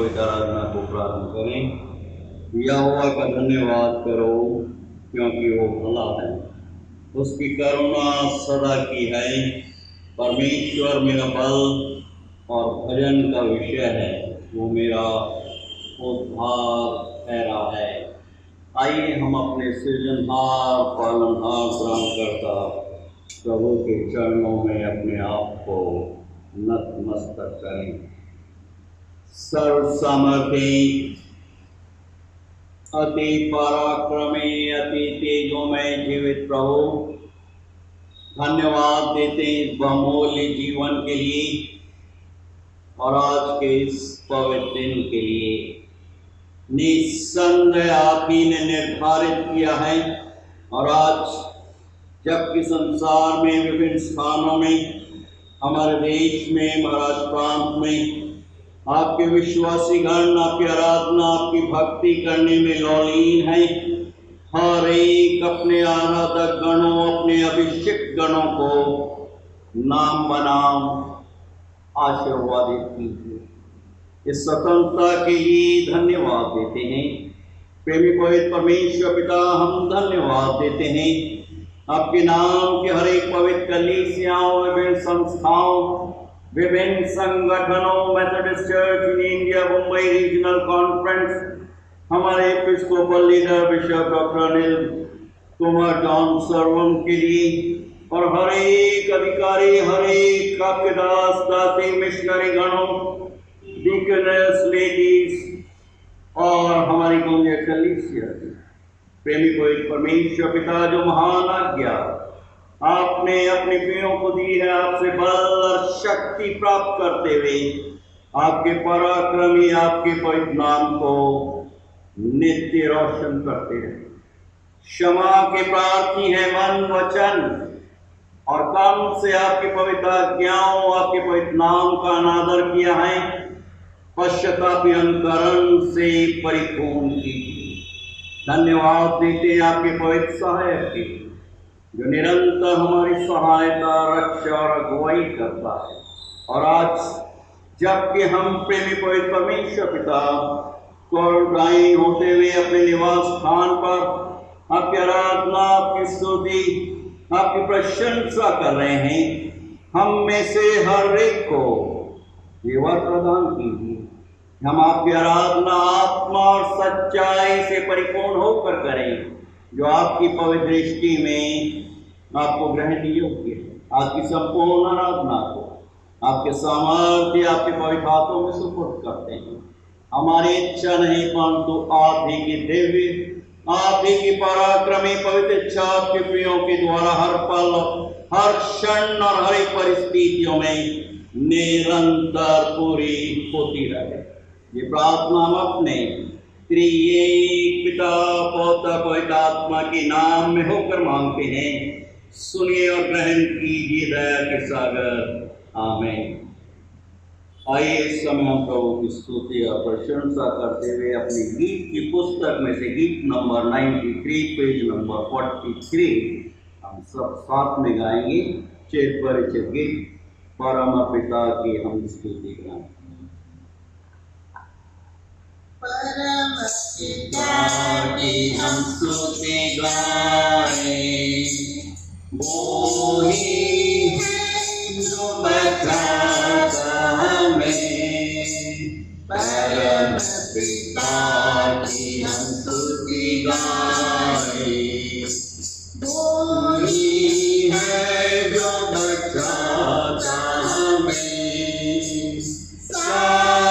पवित्र आराधना को प्रारंभ करें। यहोवा का धन्यवाद करो क्योंकि वो भला है, उसकी करुणा सदा की है। परमेश्वर मेरा बल और भजन का विषय है, वो मेरा उद्धार ठहरा है। आइए हम अपने सृजनहार पालनहार त्राणकर्ता प्रभु के चरणों में अपने आप को नतमस्तक करें। सर्व सामर्थ्य, अति पराक्रमी, अति तेजोमय जीवित प्रभु, धन्यवाद देते हैं इस बहुमूल्य जीवन के लिए और आज के इस पवित्र दिन के लिए। निस्संदेह आप ही ने निर्धारित किया है और आज जबकि संसार में विभिन्न स्थानों में, हमारे देश में, महाराज प्रांत में आपके विश्वासी गण आपकी आराधना आपकी भक्ति करने में लौलीन है। हर एक अपने आराधक गणों, अपने अभिषेक गणों को नाम बनाम आशीर्वादित कीजिए। इस स्वतंत्रता के लिए धन्यवाद देते हैं। प्रेमी पवित्र परमेश्वर पिता, हम धन्यवाद देते हैं आपके नाम के हर एक पवित्र कलीसियाओं, विभिन्न संस्थाओं, विभिन्न संगठनों, Methodist church in India, Mumbai regional conference, हमारे Episcopal leader bishop doctor Anil Kumar John Sarvam के लिए और हर एक अधिकारी, हर एक आपके दास दासी, मिशनरी गणों, डीकनेस, लेडीज और हमारी गौंजे कलीसिया। प्रेमी पवित्र परमेश्वर पिता, जो महान आज्ञा आपने अपने प्रियों को दी है, आपसे बल और शक्ति प्राप्त करते हुए आपके पराक्रमी आपके पवित्र नाम को नित्य रोशन करते रहे। क्षमा के प्रार्थी है मन, वचन और काम से आपके पवित्र आज्ञाओं, आपके पवित्र नाम का अनादर किया है। पश्चाताप अंतरण से परिपूर्ण कीजिए। धन्यवाद देते हैं आपके पवित्र सहायक की, जो निरंतर हमारी सहायता, रक्षा और अगुवाई करता है। और आज जबकि हम प्रेमी पवित्र परमेश्वर पिता क्वारंटाइन होते हुए अपने निवास स्थान पर आपकी आराधना, आपकी स्तुति, आपकी प्रशंसा कर रहे हैं, हम में से हर एक को ये वर प्रदान कीजिए। हम आपकी आराधना आत्मा और सच्चाई से परिपूर्ण होकर करें, जो आपकी पवित्र दृष्टि में आपको ग्रहणीय योग्य है। आपकी संपूर्ण आराधना को आपके सामर्थ्य, आपके पवित्र हाथों में सुपुर्द करते हैं। हमारी इच्छा नहीं, परंतु आप ही की दिव्य, आप ही की पराक्रमी पवित्र इच्छा आपके प्रियों के द्वारा हर पल, हर क्षण और हर एक परिस्थितियों में निरंतर पूरी होती रहे। ये प्रार्थना हम अपने त्रिएक पिता, पौत्र, पवित्र आत्मा के नाम में होकर मांगते हैं। सुनिए और ग्रहण कीजिए दया के सागर। आमीन। आइए इस समय हम प्रभु की स्तुति और प्रशंसा करते हुए अपनी गीत की पुस्तक में से गीत नंबर 93, पेज नंबर 43 हम सब साथ में गाएंगे। चिर परिचित गीत परम पिता की हम स्तुति गाएं। परम पिता की हम स्तुति गाएं, वो ही है जो बचाता हमें। परम पिता की हम स्तुति गाएं, वो ही है जो बचाता हमें। सारे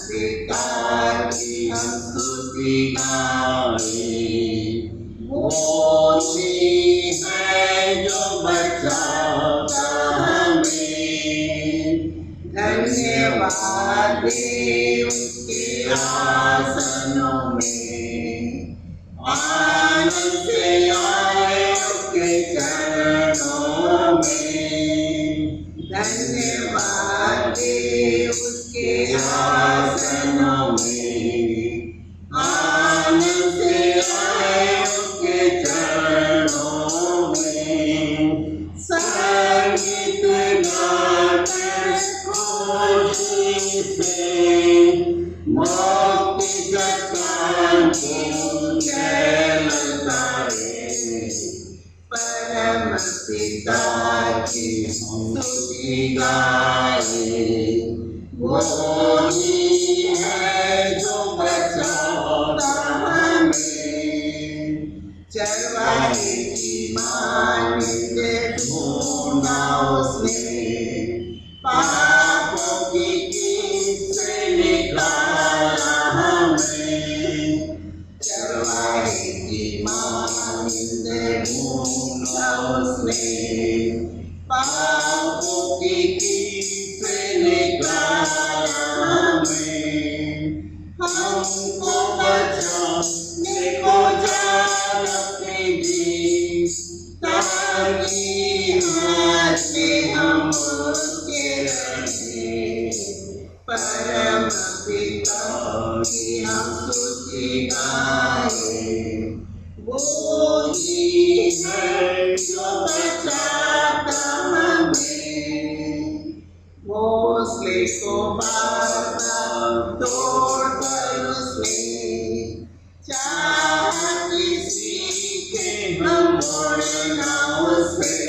पिता की हम स्तुति गाएं, वो ही है जो बचाता हमें। धन्यवाद दे उसके आसनों में, आनंद से आए उसके चरणों में। धन्यवाद दे उसके आसनों में, परम पिता की स्तुति गाए। वो ही है जो बचाता हमें, चरवाहे की मान से ढूंढा उसने, पापों की कीट से निकाला हमें। चरवाहे की मान से ढूंढा उसने, पापों की कीट से निकाला हमें। हमको बचाने को जान अपनी दी, ताकि हाथ में हम उसके रहे। परम पिता की हम स्तुति गाए। वो ही है जो बचाता हमें, घोंसले को बार-बार तोड़कर उसने, चाहा किसी के हम मोड़ना उसे।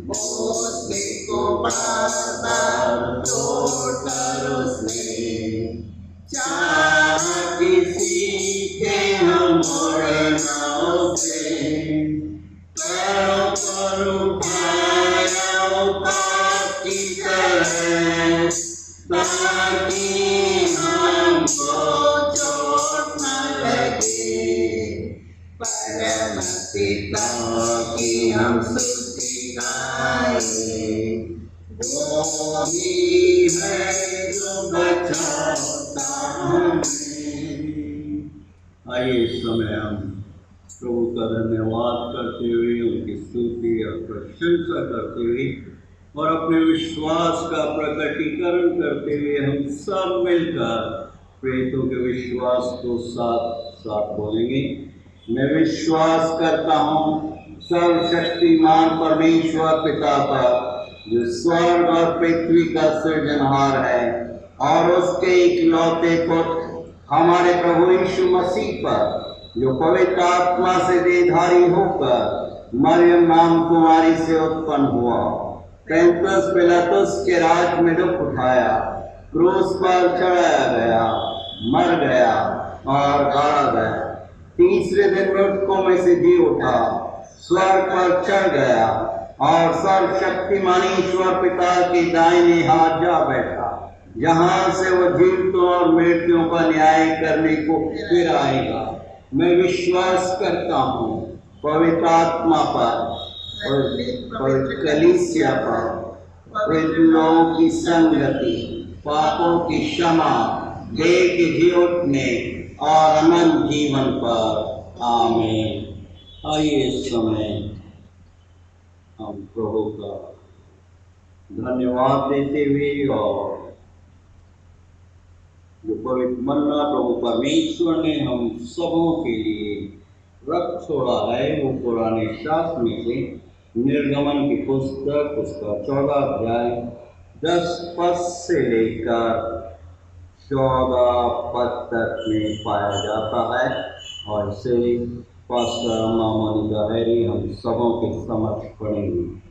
घोंसले को बार-बार तोड़कर उसने, चाहा किसी के हम मोड़ना उसे। पैरों पर उठाया उपात की तरह, ताकि हमको चोट न लगे। परम पिता की हम स्तुति गाए। वो ही है जो बचाता हमें। आइए इस समय हम प्रभु का धन्यवाद करते हुए, उनकी स्तुति और प्रशंसा करते हुए और अपने विश्वास का प्रकटीकरण करते हुए हम सब मिलकर प्रेतों के विश्वास को साथ साथ बोलेंगे। मैं विश्वास करता हूँ सर्वशक्तिमान परमेश्वर पिता पर, जो स्वर्ग और पृथ्वी का सृजनहार है, और उसके इकलौते पुत्र हमारे प्रभु यीशु मसीह पर, जो पवित्र आत्मा से देहधारी होकर मरियम नाम कुमारी से उत्पन्न हुआ, पैंतुस पिलातुस के राज में दुख उठाया, क्रूस पर चढ़ाया गया, मर गया और गाड़ा गया, तीसरे दिन मृतकों में से जी उठा, स्वर्ग पर चढ़ गया और सर्वशक्तिमान ईश्वर पिता के दाहिने हाथ जा बैठा, जहाँ से वह जीवितों और मृतकों का न्याय करने को फिर आएगा। मैं विश्वास करता हूँ पवित्र आत्मा पर, पवित्र कलीसिया पर, पवित्र लोगों की संगति, पापों की क्षमा, देह के जी उठने और अनंत जीवन पर। आमीन। आइए इस समय हम प्रभु का धन्यवाद देते हुए और जो पवित्र मन्ना प्रभु परमेश्वर ने हम सबों के लिए रख छोड़ा है, वो पुराने शास्त्र में से निर्गमन की पुस्तक उसका 14 अध्याय 10 पद से लेकर 14 पद तक में पाया जाता है। और इसे पास्टर मामोनी गहरी हम सबों के समक्ष पढ़ेंगे।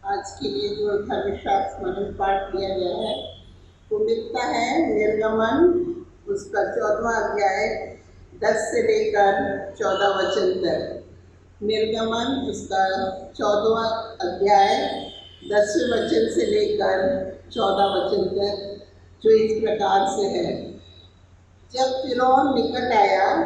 आज के लिए जो धर्मशास्त्र मनन पाठ किया गया है वो मिलता है निर्गमन उसका 14वां अध्याय 10 से लेकर 14 वचन तक। निर्गमन उसका 14वां अध्याय 10वें वचन से लेकर 14 वचन तक, जो इस प्रकार से है। जब फिरौन निकट आया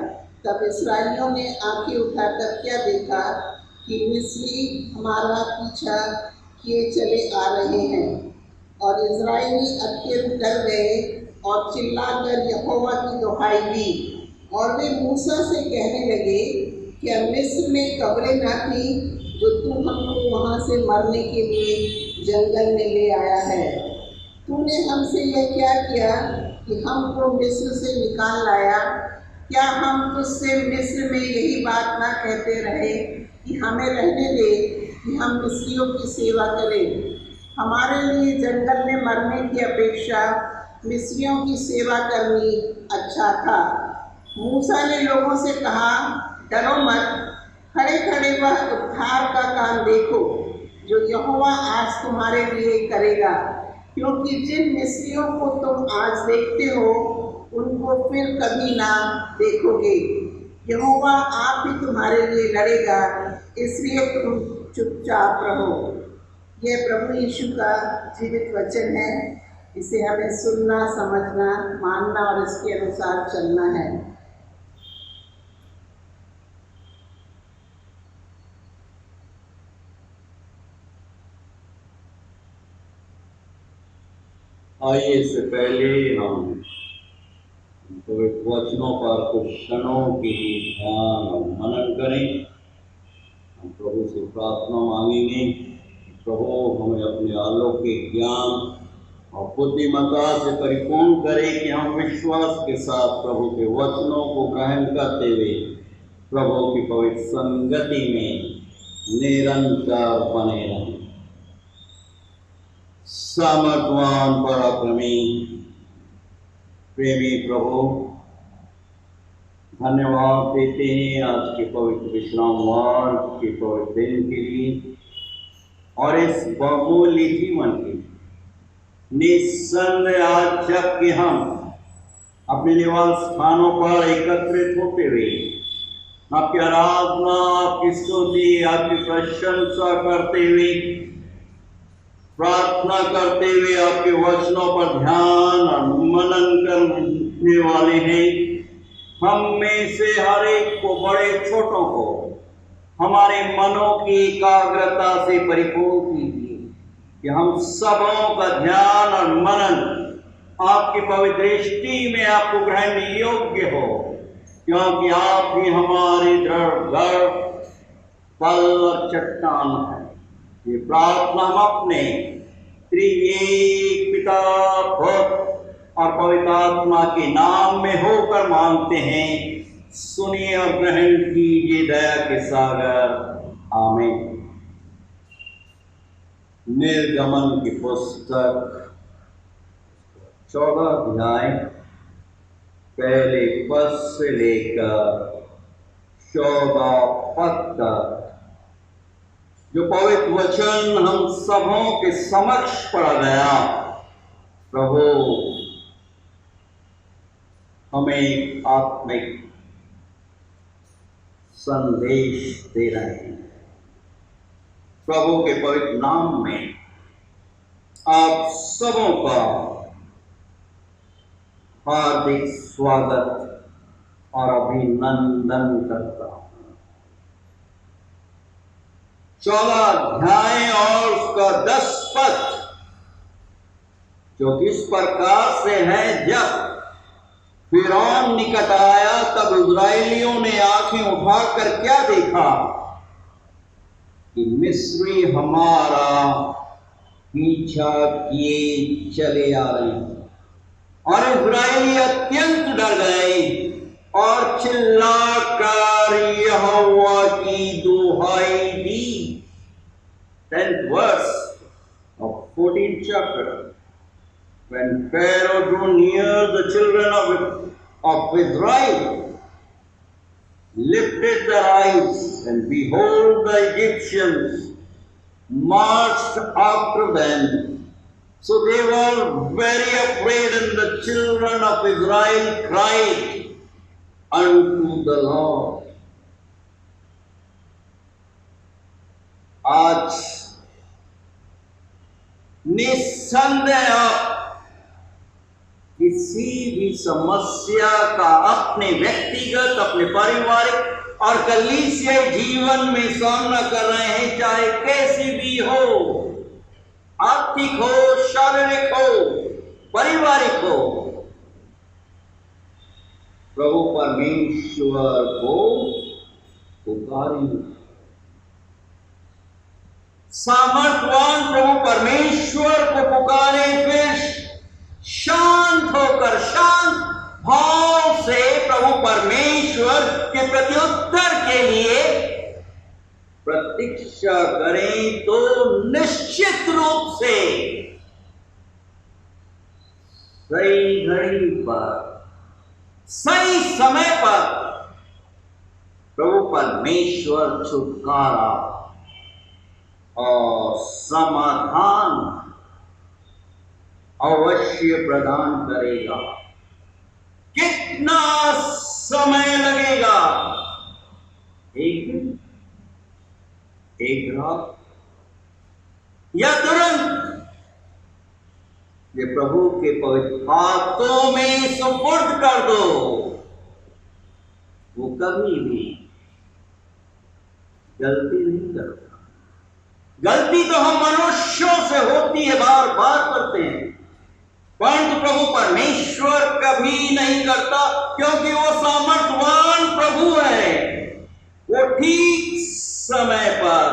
तब इस्राएलियों ने आंखें उठाकर क्या देखा कि मिस्री हमारा पीछा किए चले आ रहे हैं, और इस्राएली अत्यंत डर गए और चिल्लाकर यहोवा की दुहाई दी। और वे मूसा से कहने लगे कि मिस्र में कब्रें न थी जो तू हमको वहाँ से मरने के लिए जंगल में ले आया है। तूने हमसे यह क्या किया कि हमको मिस्र से निकाल लाया? क्या हम तुझसे मिस्र में यही बात ना कहते रहे कि हमें रहने दे कि हम मिस्रियों की सेवा करें? हमारे लिए जंगल में मरने की अपेक्षा मिस्रियों की सेवा करनी अच्छा था। मूसा ने लोगों से कहा, डरो मत, खड़े खड़े वह उद्धार का काम देखो जो यहोवा आज तुम्हारे लिए करेगा, क्योंकि जिन मिस्रियों को तुम आज देखते हो उनको फिर कभी ना देखोगे। यहोवा आप ही तुम्हारे लिए लड़ेगा, इसलिए तुम चुपचाप रहो। यह प्रभु यीशु का जीवित वचन है। इसे हमें सुनना, समझना, मानना और इसके अनुसार चलना है। आइए, इससे पहले हम पवित्र वचनों पर कुछ क्षणों के लिए ध्यान और मनन करें। हम प्रभु से प्रार्थना मांगेंगे, प्रभु हमें अपने अलौकिक ज्ञान और बुद्धिमत्ता से परिपूर्ण करे कि हम विश्वास के साथ प्रभु के वचनों को ग्रहण करते हुए प्रभु की पवित्र संगति में निरंतर बने रहें। सामर्थवान पराक्रमी प्रेमी प्रभु, धन्यवाद देते हैं आज के पवित्र विश्रामवार के पवित्र दिन के लिए और इस बहुमूल्य जीवन के लिए। निस्संदेह आज जबकि हम अपने निवास स्थानों पर एकत्रित होते हुए आपकी आराधना, आपकी स्तुति, आपकी प्रशंसा करते हुए, प्रार्थना करते हुए आपके वचनों पर ध्यान और मनन करने वाले हैं, हम में से हर एक को, बड़े छोटों को, हमारे मनों की एकाग्रता से परिपूर्ण कीजिए कि हम सबों का ध्यान और मनन आपकी पवित्र दृष्टि में आपको ग्रहण योग्य हो, क्योंकि आप ही हमारे दृढ़ गढ़, पल और चट्टान है। ये प्रार्थना हम अपने त्रिएक पिता, पुत्र और पवित्र आत्मा के नाम में होकर मांगते हैं। सुनिए और ग्रहण कीजिए दया के सागर। आमीन। निर्गमन की पुस्तक 14 अध्याय पहले पद से लेकर 14 पद तक जो पवित्र वचन हम सबों के समक्ष पढ़ा गया, प्रभु हमें आत्मिक संदेश दे रहे हैं। प्रभु के पवित्र नाम में आप सबों का हार्दिक स्वागत और अभिनंदन करता हूं। 14 अध्याय और उसका 10 पद जो किस प्रकार से है, जब फिरौन निकट आया तब इस्राएलियों ने आंखें उठाकर क्या देखा कि मिस्री हमारा पीछा किए चले आ रहे हैं, और इस्राएली अत्यंत डर गए और चिल्लाकर यहोवा की दुहाई दी। 10th verse of 14th chapter. When Pharaoh drew near, the children of Israel lifted their eyes, and behold, the Egyptians marched after them. So they were very afraid, and the children of Israel cried unto the Lord. आज निस्संदेह किसी भी समस्या का अपने व्यक्तिगत, अपने पारिवारिक और कलीसियाई जीवन में सामना कर रहे हैं, चाहे कैसी भी हो, आर्थिक हो, शारीरिक हो, पारिवारिक हो, प्रभु परमेश्वर को पुकारें। सामर्थवान प्रभु परमेश्वर को पुकारे, फिर शांत होकर, शांत भाव से प्रभु परमेश्वर के प्रत्युत्तर के लिए प्रतीक्षा करें, तो निश्चित रूप से सही घड़ी पर, सही समय पर प्रभु परमेश्वर छुटकारा और समाधान अवश्य प्रदान करेगा। कितना समय लगेगा? एक दिन, एक रात, या तुरंत? ये प्रभु के पवित्र हाथों में सुपुर्द कर दो। वो कभी भी गलती नहीं करता। गलती तो हम मनुष्यों से होती है, बार बार करते हैं, परंतु प्रभु परमेश्वर कभी नहीं करता, क्योंकि वो सामर्थवान प्रभु है। वो ठीक समय पर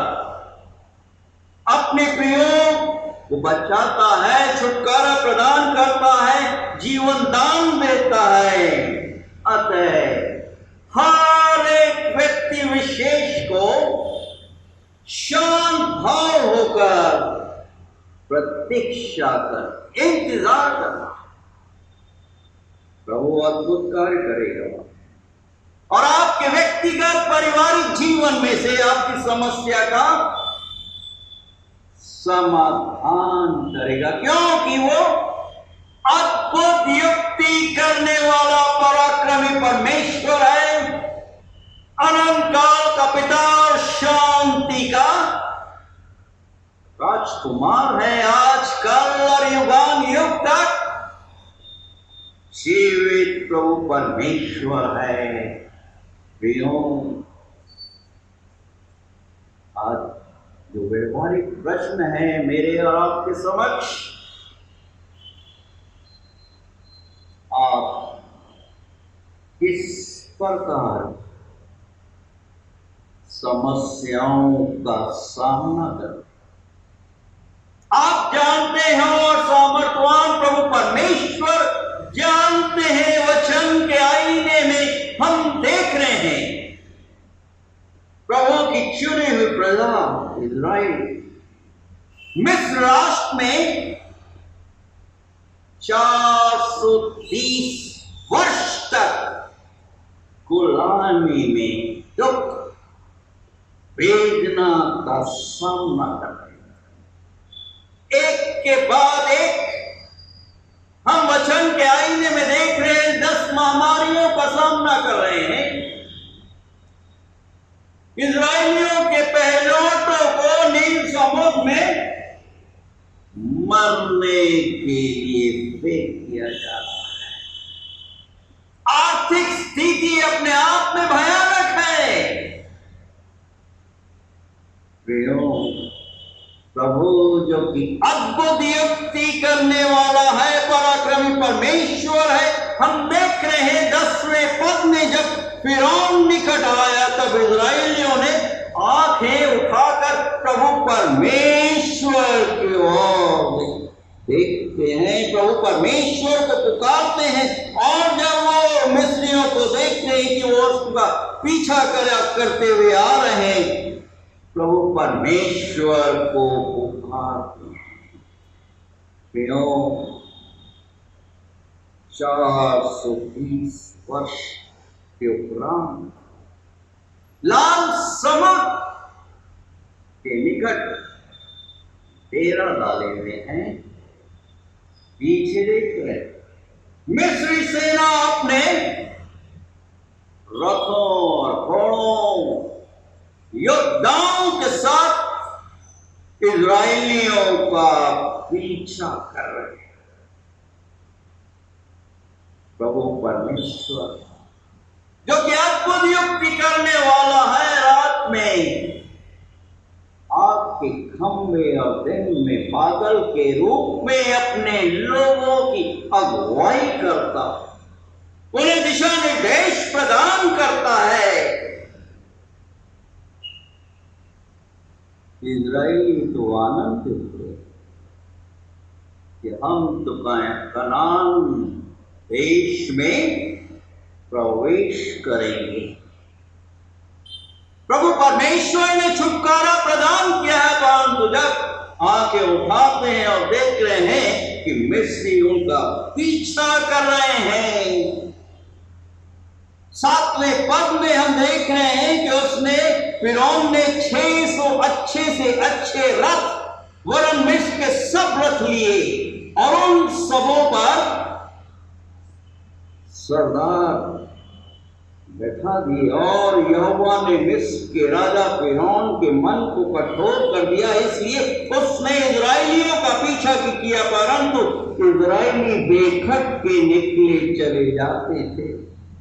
अपने प्रियों को बचाता है, छुटकारा प्रदान करता है, जीवन दान देता है। अतः हर एक व्यक्ति विशेष को शांत भाव होकर प्रतीक्षा कर इंतजार करना। प्रभु अद्भुत कार्य करेगा और आपके व्यक्तिगत पारिवारिक जीवन में से आपकी समस्या का समाधान करेगा, क्योंकि वो अद्भुत युक्ति करने वाला पराक्रमी परमेश्वर है, अनंत काल का पिता और शांति का राजकुमार है। आज कल और युगान युग तक जीवित प्रभु परमेश्वर है। प्रियों, आज जो व्यवहारिक प्रश्न है मेरे और आपके समक्ष, आप किस प्रकार समस्याओं का सामना करते? आप जानते हैं और सामर्थवान प्रभु परमेश्वर जानते हैं। वचन के आईने में हम देख रहे हैं प्रभु की चुनी हुई प्रजा इज़राइल मिस्र राष्ट्र में 430 वर्ष तक गुलामी में दुख वेदना का सामना कर रहे हैं। एक के बाद एक हम वचन के आईने में देख रहे हैं, 10 महामारियों का सामना कर रहे हैं। इजरायलियों के पहलौठों को नील समुद्र में मरने के लिए फेंक दिया जा रहा है। आर्थिक स्थिति अपने आप में भयानक है। प्रभु जो कि अद्भुत युक्ति करने वाला है, पराक्रमी परमेश्वर है। हम देख रहे हैं 10वें पद में जब फिरौन निकट आया तब इजराइलियों ने आंखें उठाकर प्रभु परमेश्वर की ओर देखते हैं, प्रभु परमेश्वर को पुकारते हैं। और जब वो मिस्रियों को देखते हैं कि वो उसका पीछा करते हुए आ रहे हैं, प्रभु परमेश्वर को पुकारते हैं। 430 वर्ष के उपरांत लाल समुद्र के निकट डेरा डाले हुए हैं। पीछे देख रहे मिस्री सेना अपने रथों और घोड़ों योद्धाओं के साथ इजरायलियों का पीछा कर रहे हैं। प्रभु परमेश्वर जो कि अद्भुत युक्ति करने वाला है, रात में आग के खंभे और दिन में बादल के रूप में अपने लोगों की अगुवाई करता, उन्हें दिशा निर्देश प्रदान करता है। इजराइली तो आनंदित थे कि हम तो कनान देश में प्रवेश करेंगे। प्रभु परमेश्वर ने छुटकारा प्रदान किया है, परंतु जब आंखें उठाते हैं और देख रहे हैं कि मिस्री उनका पीछा कर रहे हैं। 7वें पद में हम देख रहे हैं कि उसने फिरौन ने 600 अच्छे से अच्छे रथ वरन मिस्र के सब रथ लिए और उन सबों पर सरदार बैठा दिए। और यहोवा ने मिस्र के राजा फिरौन के मन को कठोर कर दिया, इसलिए उसने इजराइलियों का पीछा किया, परंतु इजराइली बेखट के निकले चले जाते थे।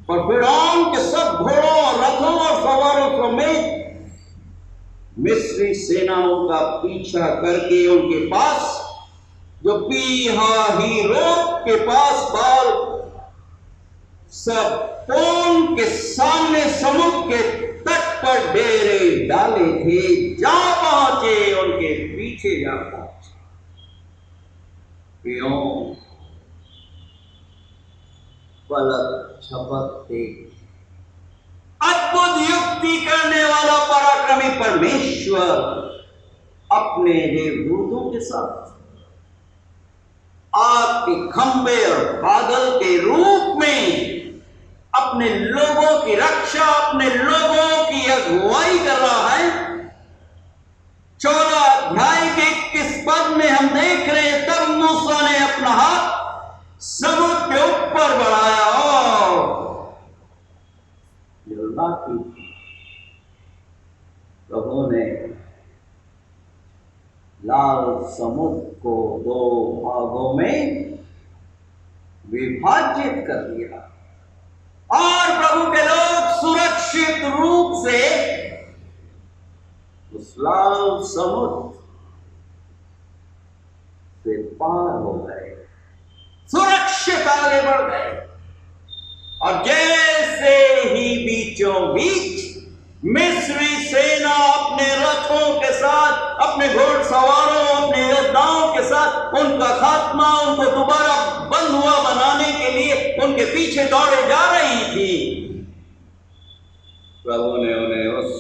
और फिरौन के सब घोड़ों और रथों और सवारों समेत मिस्री सेनाओं का पीछा करके उनके पास जो पीहाहीरोत के पास बाल सब पोन के सामने समुद्र के तट पर डेरे डाले थे, जा पहुंचे, उनके पीछे जा पहुंचे। फिरौन पलक झपकते अद्भुत युक्ति करने वाला पराक्रमी परमेश्वर अपने देवदूतों के साथ आग के खंभे और बादल के रूप में अपने लोगों की रक्षा, अपने लोगों की अगुवाई कर रहा है। 14 अध्याय के 21 पद में हम देख रहे हैं, तब मूसा ने अपना हाथ समुद्र के ऊपर बढ़ाया और प्रभु ने लाल समुद्र को 2 भागों में विभाजित कर दिया और प्रभु के लोग सुरक्षित रूप से उस लाल समुद्र से पार हो गए, सुरक्षित आगे बढ़ गए। और जैसे ही बीचों बीच मिस्री सेना अपने रथों के साथ, अपने घोड़सवारों, अपने योद्धाओं के साथ उनका खात्मा, उनको दोबारा बंधुआ बनाने के लिए उनके पीछे दौड़े जा रही थी, प्रभु ने उन्हें उस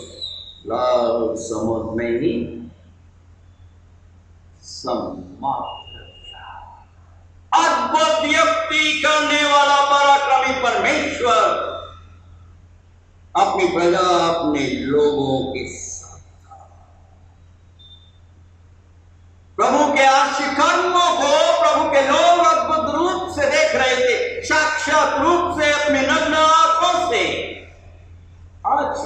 लाल समुद्र में ही समाप्त कर दिया। अद्भुत युक्ति करने वाला पराक्रमी परमेश्वर अपनी प्रजा, अपने लोगों के साथ प्रभु के आश्चर्य कर्मों को प्रभु के लोग अद्भुत रूप से देख रहे थे, साक्षात रूप से अपने नग्न आंखों से। आज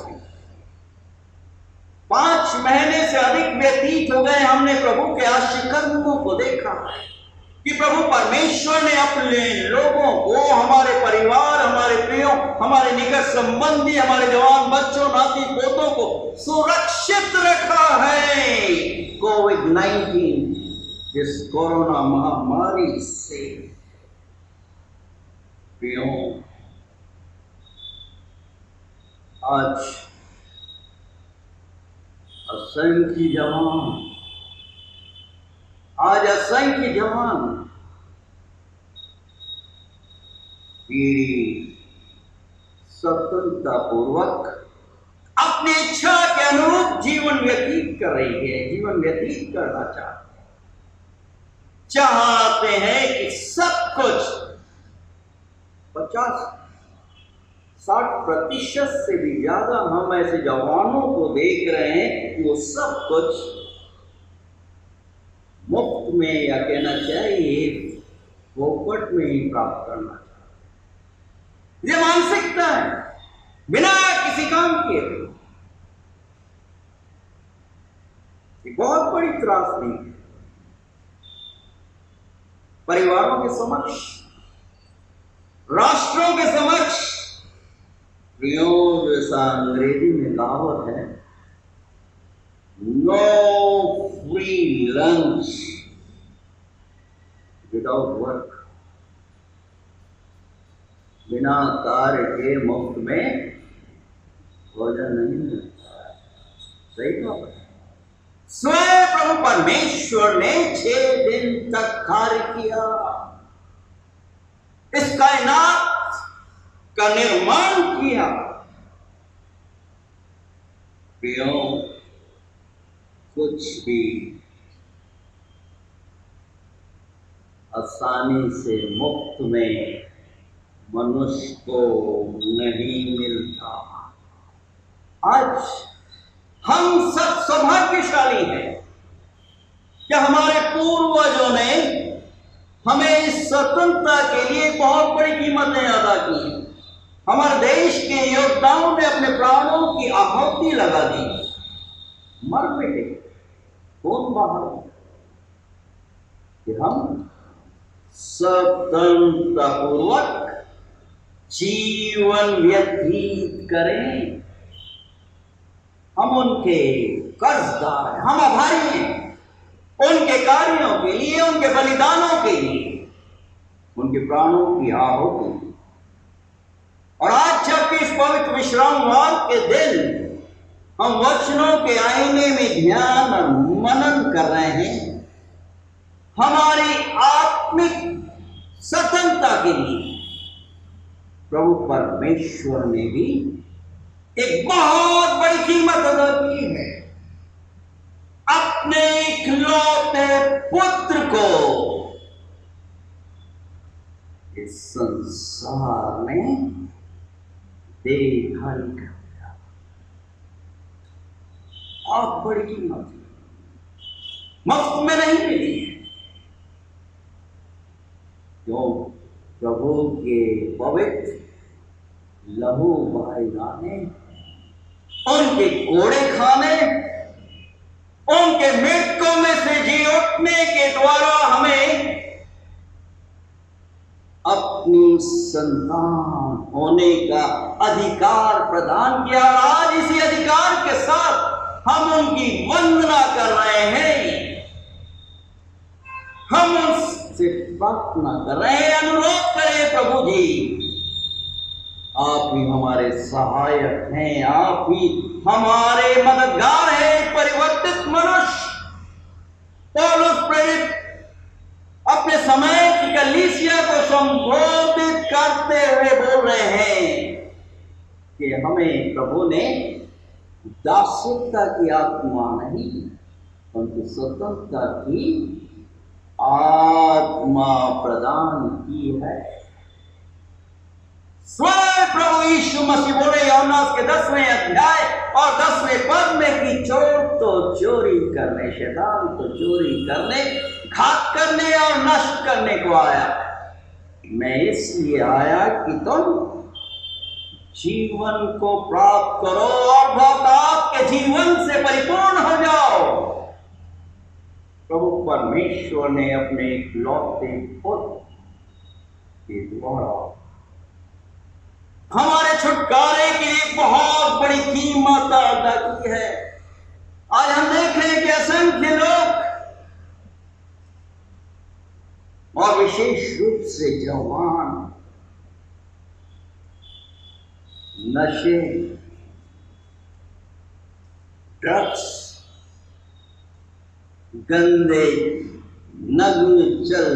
5 महीने से अधिक व्यतीत हो गए, हमने प्रभु के आश्चर्य कर्मों को देखा कि प्रभु परमेश्वर ने अपने लोगों को, हमारे परिवार, हमारे प्रियों, हमारे निकट संबंधी, हमारे जवान बच्चों, नाती पोतों को सुरक्षित रखा है कोविड-19 इस कोरोना महामारी से। प्रियों, आज असंख्य जवान पीढ़ी स्वतंत्रता पूर्वक अपनी इच्छा के अनुरूप जीवन व्यतीत कर रही है, जीवन व्यतीत करना चाहते हैं कि सब कुछ 50-60% से भी ज्यादा हम ऐसे जवानों को देख रहे हैं कि वो सब कुछ मुफ्त में, या कहना चाहिए फोकट में ही प्राप्त करना चाहते। ये मानसिकता है बिना किसी काम किए। ये बहुत बड़ी त्रासदी है। परिवारों के समक्ष, राष्ट्रों के समक्ष, प्रियों, जैसा अंग्रेजी में कहावत है, no free lunch without work, बिना कार्य के मुफ्त में भोजन नहीं मिलता। सही बात है। स्वयं प्रभु परमेश्वर ने 6 दिन तक कार्य किया, इस कायनात का निर्माण किया। प्रियों, कुछ भी आसानी से मुफ्त में मनुष्य को नहीं मिलता। आज हम सब सौभाग्यशाली हैं कि हमारे पूर्वजों ने हमें इस स्वतंत्रता के लिए बहुत बड़ी कीमतें अदा की हैं। हमारे देश के योद्धाओं ने अपने प्राणों की आहुति लगा दी, मर मिटे, खून बहा कि हम स्वतंत्रतापूर्वक जीवन व्यतीत करें। हम उनके कर्जदार हैं, हम आभारी हैं उनके कार्यों के लिए, उनके बलिदानों के लिए, उनके प्राणों की आहुति। और आज जबकि इस पवित्र विश्रामवार के दिन हम वचनों के आईने में ध्यान और मनन कर रहे हैं, हमारी आत्मिक स्वतंत्रता के लिए प्रभु परमेश्वर ने भी एक बहुत बड़ी कीमत अदा की है। अपने इकलौते पुत्र को इस संसार में दे धारी कर दिया। बहुत बड़ी कीमत मुफ्त में नहीं मिली है। जो प्रभु के पवित्र लहू बहाए जाने, उनके कोड़े खाने, उनके मृतकों में से जी उठने के द्वारा हमें अपनी संतान होने का अधिकार प्रदान किया। और आज इसी अधिकार के साथ हम उनकी वंदना कर रहे हैं, हम उनसे प्रार्थना कर रहे हैं, अनुरोध करें प्रभु जी आप ही हमारे सहायक हैं, आप ही हमारे मददगार हैं। परिवर्तित मनुष्य पौलुस प्रेरित अपने समय की कलीसिया को संबोधित करते हुए बोल रहे हैं कि हमें प्रभु ने दासत्वता की आत्मा नहीं, परंतु स्वतंत्रता की आत्मा प्रदान की है। स्वयं प्रभु यीशु मसीह बोले यूहन्ना के 10वें अध्याय और 10वें पद में कि चोर तो चोरी करने, शैतान तो चोरी करने, घात करने और नष्ट करने को आया। मैं इसलिए आया कि तुम जीवन को प्राप्त करो और बहुत आपके जीवन से परिपूर्ण हो जाओ। प्रभु परमेश्वर ने अपने इकलौते पुत्र के द्वारा हमारे छुटकारे के लिए बहुत बड़ी कीमत अदा की है। आज हम देख रहे हैं कि असंख्य लोग और विशेष रूप से जवान नशे, ड्रग्स, गंदे नग्न चल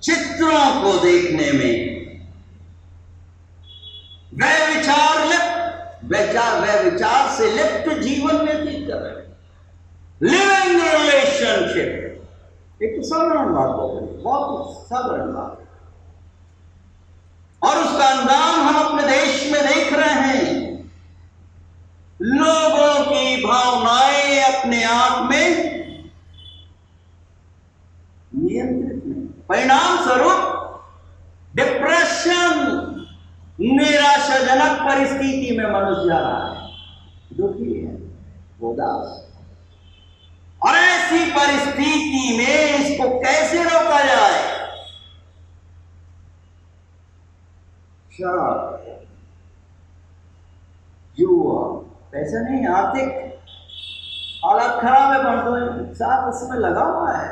चित्रों को देखने में विचार से लिप्त जीवन व्यतीत कर रहे हैं। लिविंग रिलेशनशिप एक तो साधारण बात हो गई, बहुत साधारण बात, और उसका अंजाम हम अपने देश में देख रहे हैं। लोगों की भावनाएं अपने आप में नियंत्रित नहीं, परिणाम स्वरूप डिप्रेशन, निराशाजनक परिस्थिति में मनुष्य जा रहा है, दुखी है, उदास। और ऐसी परिस्थिति में इसको कैसे रोका जाए? शराब, जुआ, पैसा नहीं, आर्थिक हालत खराब है, परंतु साथ उसमें लगा हुआ है,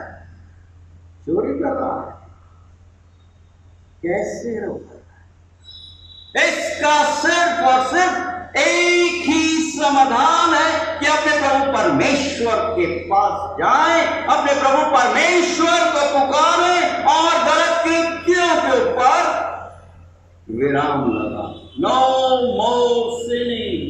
चोरी कर रहा है, कैसे रोका? इसका सिर्फ और सिर्फ एक ही समाधान है कि अपने प्रभु परमेश्वर के पास जाएं, अपने प्रभु परमेश्वर को पुकारें और गलत कृत्यों के ऊपर विराम लगा। नो मोर सिनिंग।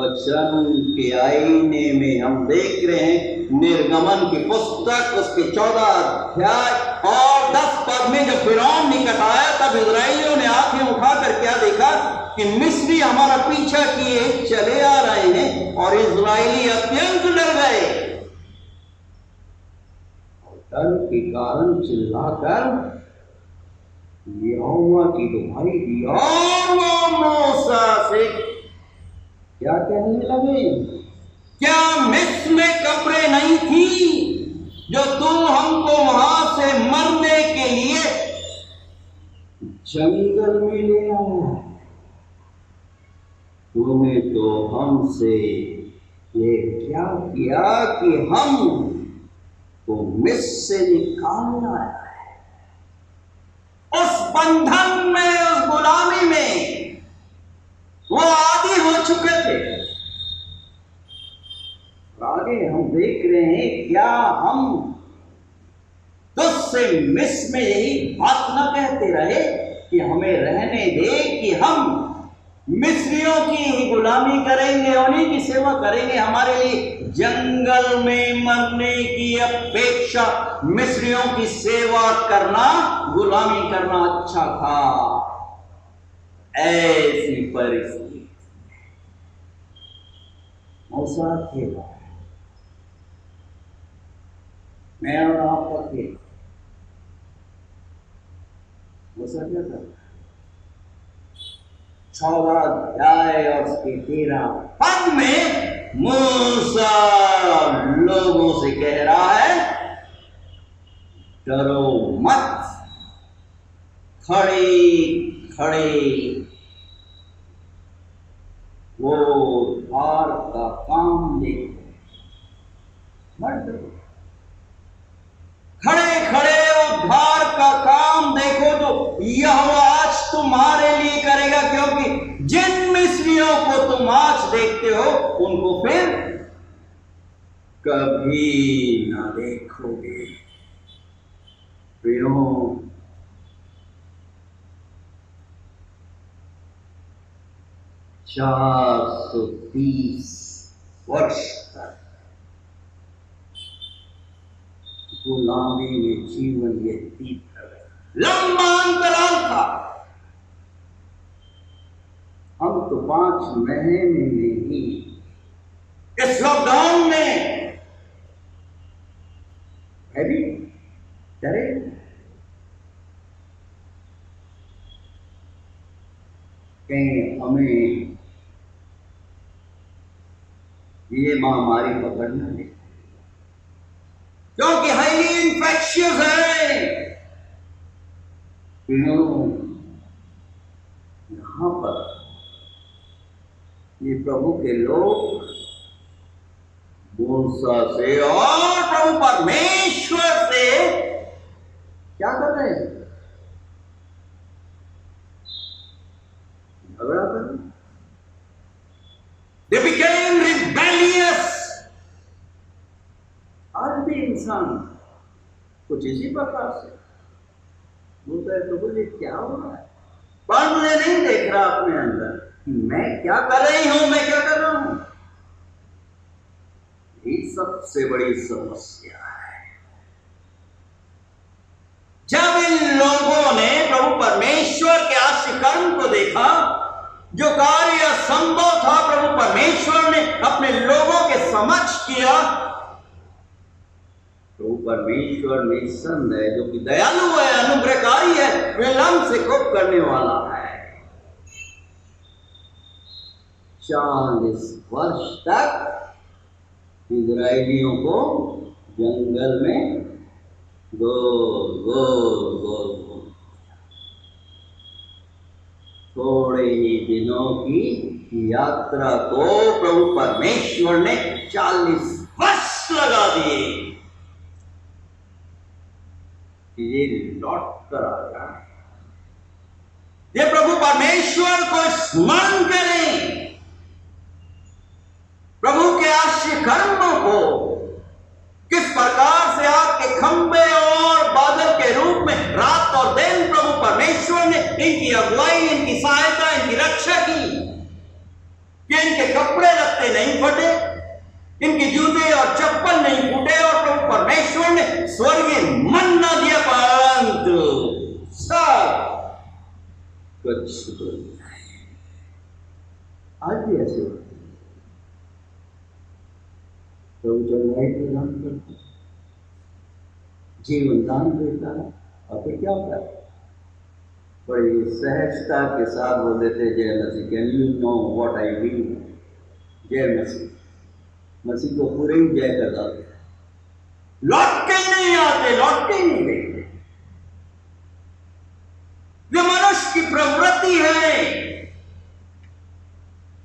वचन के आईने में हम देख रहे हैं निर्गमन की पुस्तक उसके 14 अध्याय और 10 पद में जब फिरौन निकट आया तब इस्राएलियों ने आंखें उठाकर क्या देखा कि मिस्री हमारा पीछा किए चले आ रहे हैं और इस्राएली अत्यंत डर गए। डर के कारण चिल्लाकर यहोवा की दुहाई दी और वो मूसा से क्या कहने लगे, क्या मिस्र में कब्रें नहीं थी जो तू हमको वहां से मरने के लिए जंगल में ले आया? तूने तो हमसे ये क्या किया कि हम तो मिस्र से निकालना है। उस बंधन में, उस गुलामी में वो आदी हो चुके थे। आगे हम देख रहे हैं क्या हम तुझसे मिस्र में यही बात न कहते रहे कि हमें रहने दे कि हम मिस्रियों की ही गुलामी करेंगे, उन्हीं की सेवा करेंगे। हमारे लिए जंगल में मरने की अपेक्षा मिस्रियों की सेवा करना, गुलामी करना अच्छा था। ऐसी परिस्थिति मूसा अकेला, मैं और आप अकेले। मूसा क्या था? 14 अध्याय और उसके 13 पद में मूसा लोगों से कह रहा है, डरो मत, खड़े खड़े वो धार का काम देखो, मत डरो। खड़े खड़े वो धार का काम देखो जो यहोवा आज तुम्हारे लिए करेगा, क्योंकि जिन मिस्रियों को तुम आज देखते हो उनको फिर कभी ना देखोगे। प्रियो, 430 वर्ष तक गुलामी में जीवन व्यतीत कर, लंबा अंतराल था। हम तो 5 महीने में ही इस लॉकडाउन में हैवी डरे, कहीं हमें ये महामारी पकड़ न ले, क्योंकि हाईली इन्फेक्शियस है। यहां पर ये प्रभु के लोग मूसा से और प्रभु परमेश्वर से क्या कर रहे हैं? झगड़ा कर रहे हैं। They became rebellious। आज भी इंसान कुछ इसी प्रकार से बोलता है, प्रभु जी क्या हो रहा है? पर मुझे नहीं देख रहा अपने अंदर कि मैं क्या कर रही हूं, मैं क्या कर रहा हूं। यही सबसे बड़ी समस्या है। जब इन लोगों ने प्रभु परमेश्वर के आश्चर्य कर्म को देखा, जो कार्य असंभव था प्रभु परमेश्वर ने अपने लोगों के समक्ष किया, प्रभु परमेश्वर निस्संदेह जो कि दयालु है, अनुग्रहकारी है, विलंब से कोप करने वाला है। 40 वर्ष तक इजराइलियों को जंगल में गोल थोड़े ही दिनों की यात्रा को प्रभु परमेश्वर ने 40 वर्ष लगा दिए कि ये लौट कर आ जाए। ये प्रभु परमेश्वर को स्मरण करें, प्रभु के आश्चर्य कर्मों को, किस प्रकार से आग के खंभे और बादल के रूप में रात और दिन प्रभु परमेश्वर ने इनकी अगुवाई, इनकी सहायता, इनकी रक्षा की। कि इनके कपड़े लत्ते नहीं फटे, इनके जूते और चप्पल नहीं फूटे, और प्रभु परमेश्वर ने स्वर्गीय मन्ना दिया, परंतु सब कुछ बदल जाए। आज भी ऐसे होता है। प्रभु जलवायु प्रदान करता है, जीवन दान देता है, और फिर क्या होता है? बड़ी सहजता के साथ बोल देते, जय मसीह, can you know what I mean? जय मसीह, मसीह को पूरे ही जय कर डालते हैं, लौट के ही नहीं आते, लौट के ही नहीं देखते। जो मनुष्य की प्रवृत्ति है,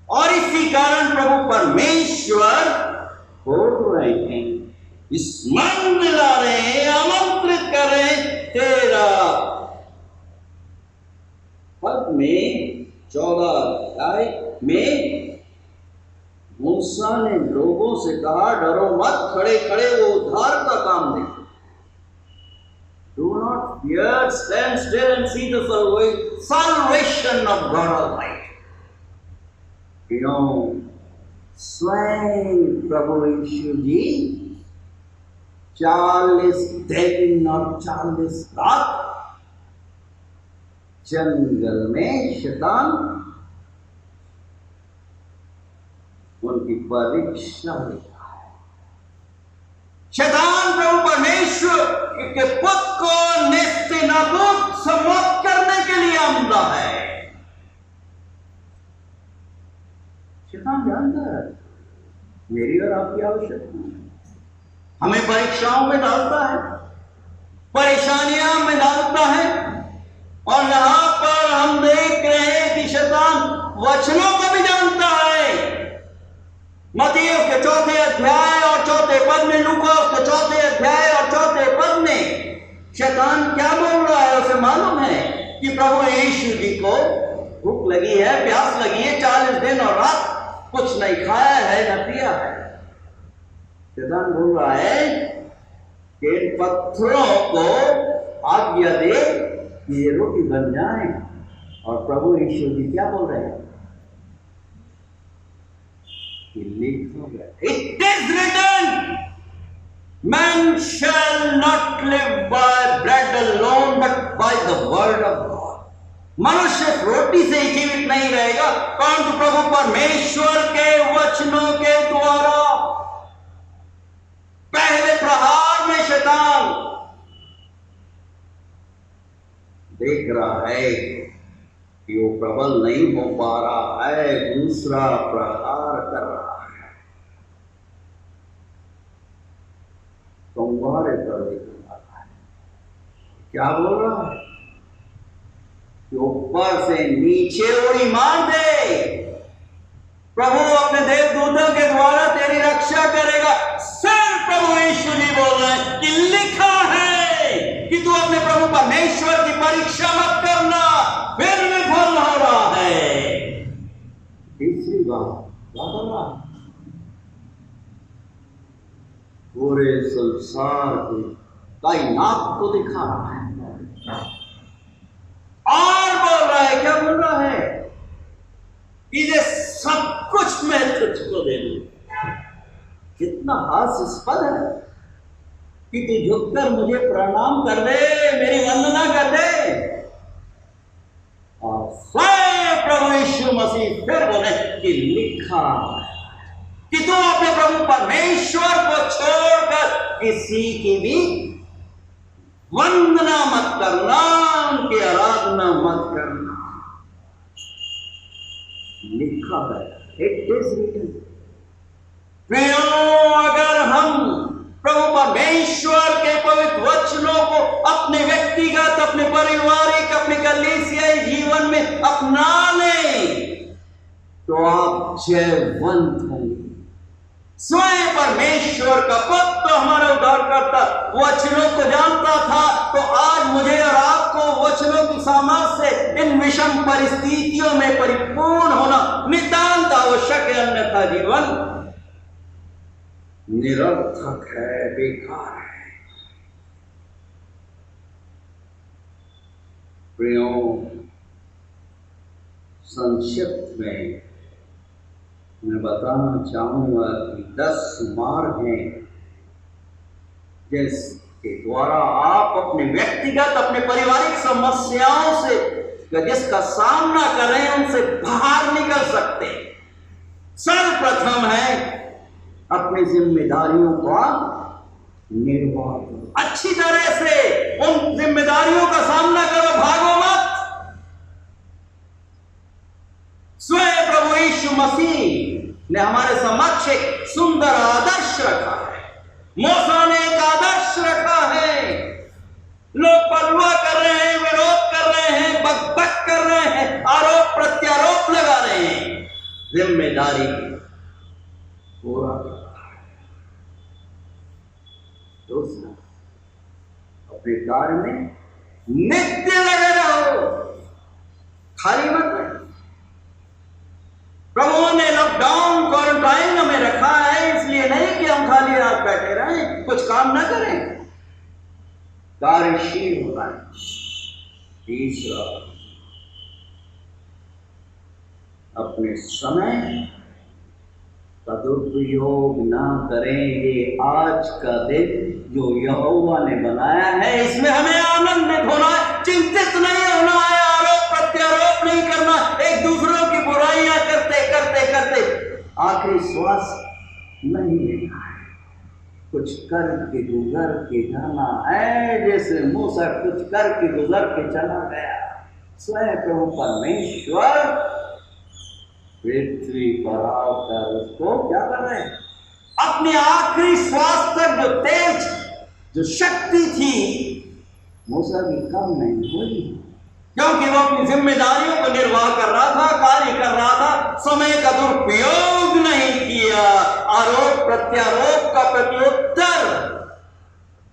और इसी कारण प्रभु परमेश्वर बोल रहे हैं, स्मरण दिला रहे हैं, आमंत्रित कर रहे हैं। तेरा पद में 14 अध्याय में मूसा ने लोगों से कहा, डरो मत, खड़े खड़े वो उद्धार का काम देखो। Do not fear, stand still and see the salvation of God Almighty. स्वयं प्रभु यीशु जी 40 दिन और 40 रात जंगल में शैतान उनकी परीक्षा लेता है। शैतान प्रभु परमेश्वर के पुत्र को नित्य नाबूद समाप्त करने के लिए आमदा है। शैतान जानता है मेरी और आपकी आवश्यकता है, हमें परीक्षाओं में डालता है, परेशानियां में डालता है, और यहां पर हम देख रहे हैं कि शैतान वचनों को भी जानता है। मत्ती उसके 4 अध्याय और 4 पद में, लूका उसके 4 अध्याय और 4 पद में शैतान क्या बोल रहा है? उसे मालूम है कि प्रभु यीशु जी को भूख लगी है, प्यास लगी है, 40 दिन और रात कुछ नहीं खाया है न पिया है। शैतान बोल रहा है कि इन पत्थरों को आज्ञा दे कि ये रोटी बन जाए, और प्रभु यीशु जी क्या बोल रहे हैं? It is written, man shall not live by bread alone, but by the word of God. मनुष्य रोटी से ही जीवित नहीं रहेगा, परंतु प्रभु परमेश्वर के वचनों के द्वारा। पहले प्रहार में शैतान देख रहा है कि वो प्रबल नहीं हो पा रहा है, दूसरा प्रहार कर रहा है, तुम्हारे पर देख रहा है। क्या बोल रहा है? कि ऊपर से नीचे उड़ी मार दे, प्रभु अपने देवदूतों के द्वारा तेरी रक्षा करेगा। सिर्फ प्रभु यीशु जी बोल रहे हैं कि लिखा है कि तू अपने प्रभु परमेश्वर की परीक्षा मत करना, फिर विफल हो रहा है। तीसरी बात क्या कर रहा है? पूरे संसार की कायनात को दिखा रहा है, और बोल रहा है, क्या बोल रहा है? कि ये सब कुछ मैं तुझको दे दूं। कितना हास्यास्पद है कि तू झुककर मुझे प्रणाम कर दे, मेरी वंदना कर दे, और स्वयं प्रभु यीशु मसीह फिर बोले कि लिखा कि तू अपने प्रभु परमेश्वर को छोड़कर किसी की भी वंदना मत करना, उनकी आराधना मत करना। लिखा है, इट इज रिटन। अगर हम प्रभु परमेश्वर के पवित्र वचनों को अपने व्यक्तिगत, अपने पारिवारिक, अपने कलीसियाई जीवन में अपना लें, तो आप जयवंत होंगे। स्वयं परमेश्वर का पुत्र हमारा उद्धारकर्ता वचनों को जानता था, तो आज मुझे और आपको वचनों की सामर्थ्य से इन विषम परिस्थितियों में परिपूर्ण होना नितांत आवश्यक है, अन्यथा जीवन निरर्थक है, बेकार है। प्रियो, संक्षिप्त में मैं बताना चाहूँगा कि 10 मार्ग हैं जिसके द्वारा आप अपने व्यक्तिगत, अपने पारिवारिक समस्याओं से जिसका सामना कर रहे हैं उनसे बाहर निकल सकते हैं। सर्वप्रथम है अपनी जिम्मेदारियों का निर्वाह करो, अच्छी तरह से उन जिम्मेदारियों का सामना करो, भागो मत। स्वयं प्रभु यीशु मसीह ने हमारे समक्ष एक सुंदर आदर्श रखा है। मूसा ने एक आदर्श रखा है। लोग परवाह कर रहे हैं, विरोध कर रहे हैं, बकबक कर रहे हैं, आरोप प्रत्यारोप लगा रहे हैं, जिम्मेदारी पूरा कर रहा है। दूसरा, अपने कार्य में नित्य लगे रहो, खाली मत रहो। प्रभु ने लॉकडाउन, क्वारंटाइन हमें रखा है इसलिए नहीं कि हम खाली हाथ बैठे रहें, कुछ काम ना करें, कार्यशील होना है। तीसरा, अपने समय का दुरुपयोग ना करें। ये आज का दिन जो यहोवा ने बनाया है, इसमें हमें आनंदित होना है, चिंतित नहीं होना है, आरोप प्रत्यारोप नहीं करना, एक दूसरों की बुराइयां करते करते करते आखिरी श्वास नहीं लेना है। कुछ करके गुजर के जाना है, जैसे मूसा कुछ करके गुजर के चला गया। स्वयं प्रभु परमेश्वर पृथ्वी पर आकर उसको क्या कर रहे हैं, अपने आखिरी श्वास तक जो तेज, जो शक्ति थी, मूसा की कम नहीं हुई, क्योंकि वो अपनी जिम्मेदारियों को निर्वाह कर रहा था, कार्य कर रहा था, समय का दुरुपयोग नहीं किया, आरोप प्रत्यारोप का प्रत्युत्तर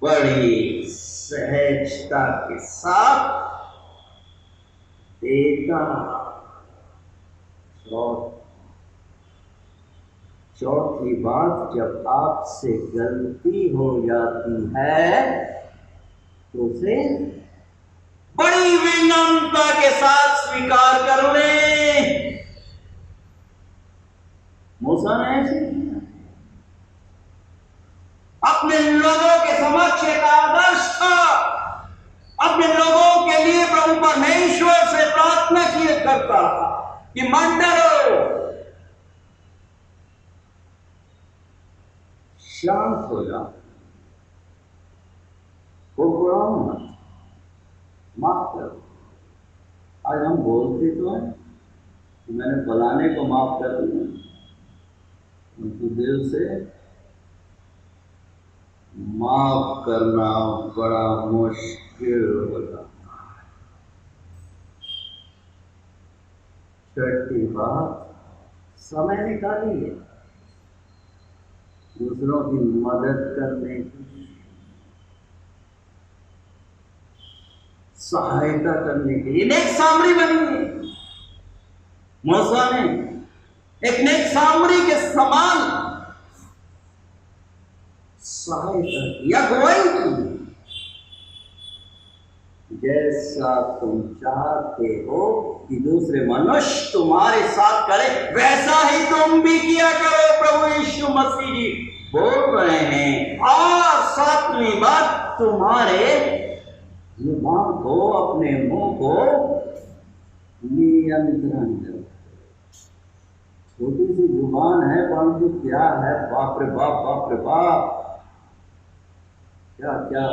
बड़ी सहजता के साथ देता। चौथी बात, जब आपसे गलती हो जाती है तो उसे बड़ी विनम्रता के साथ स्वीकार कर ले। मूसा ने ऐसे किया, अपने लोगों के समक्ष एक आदर्श था, अपने लोगों के लिए प्रभु परमेश्वर से प्रार्थना किया करता कि मत डरो, शांत हो जाओ, कुड़कुड़ाओ मत, माफ करो। आज हम बोलते तो हैं कि मैंने फलाने को माफ कर दिया, उनको दिल से माफ करना बड़ा मुश्किल होता है। छठी बात, समय निकालिए दूसरों की मदद करने की, सहायता करने के लिए। नेक सामरी बनिए। मूसा ने एक नेक सामरी के समान सहायता की, अगुवाई की। जैसा तुम चाहते हो कि दूसरे मनुष्य तुम्हारे साथ करे, वैसा ही तुम भी किया करो, प्रभु यीशु मसीह जी बोल रहे हैं। और सातवीं बात, तुम्हारे जुबान को, अपने मुंह को नियंत्रण करो। छोटी सी जुबान है परंतु क्या है, बाप रे बाप, बाप रे बाप, क्या क्या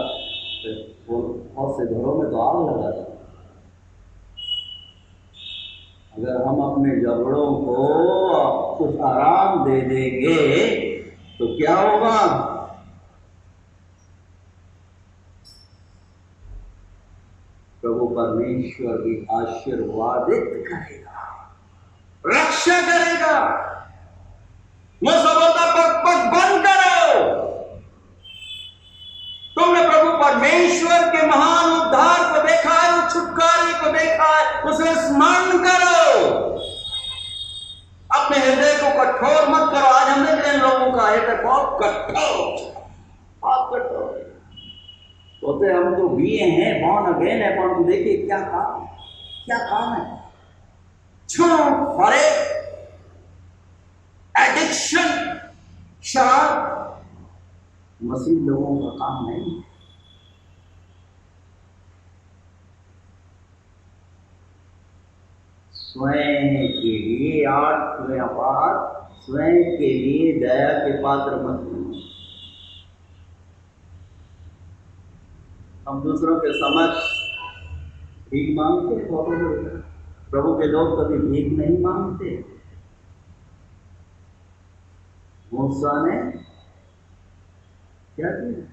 बहुत से घरों में तो आग लगा था। अगर हम अपने झगड़ों को कुछ आराम दे देंगे तो क्या होगा? प्रभु परमेश्वर भी आशीर्वादित करेगा, रक्षा करेगा। मूसा बोलता पग पग बंद करो। तुमने प्रभु परमेश्वर के महान उद्धार को देखा है, उस छुटकारे को देखा है, उसे स्मरण करो। अपने हृदय को कठोर मत करो। आज हमने इन लोगों का हृदय बहुत कठोर, बहुत कठोर होते। हम तो बीए हैं, बॉर्न अगेन है, परंतु देखिए क्या काम, क्या काम है। झूठ, फरेब, शराब मसीह लोगों का काम नहीं। स्वयं के लिए 8वें पाठ, स्वयं के लिए दया के पात्र मत बनो। हम दूसरों के समक्ष भीख मांगते हैं। प्रभु के लोग कभी भीख नहीं मांगते। मूसा ने क्या किया?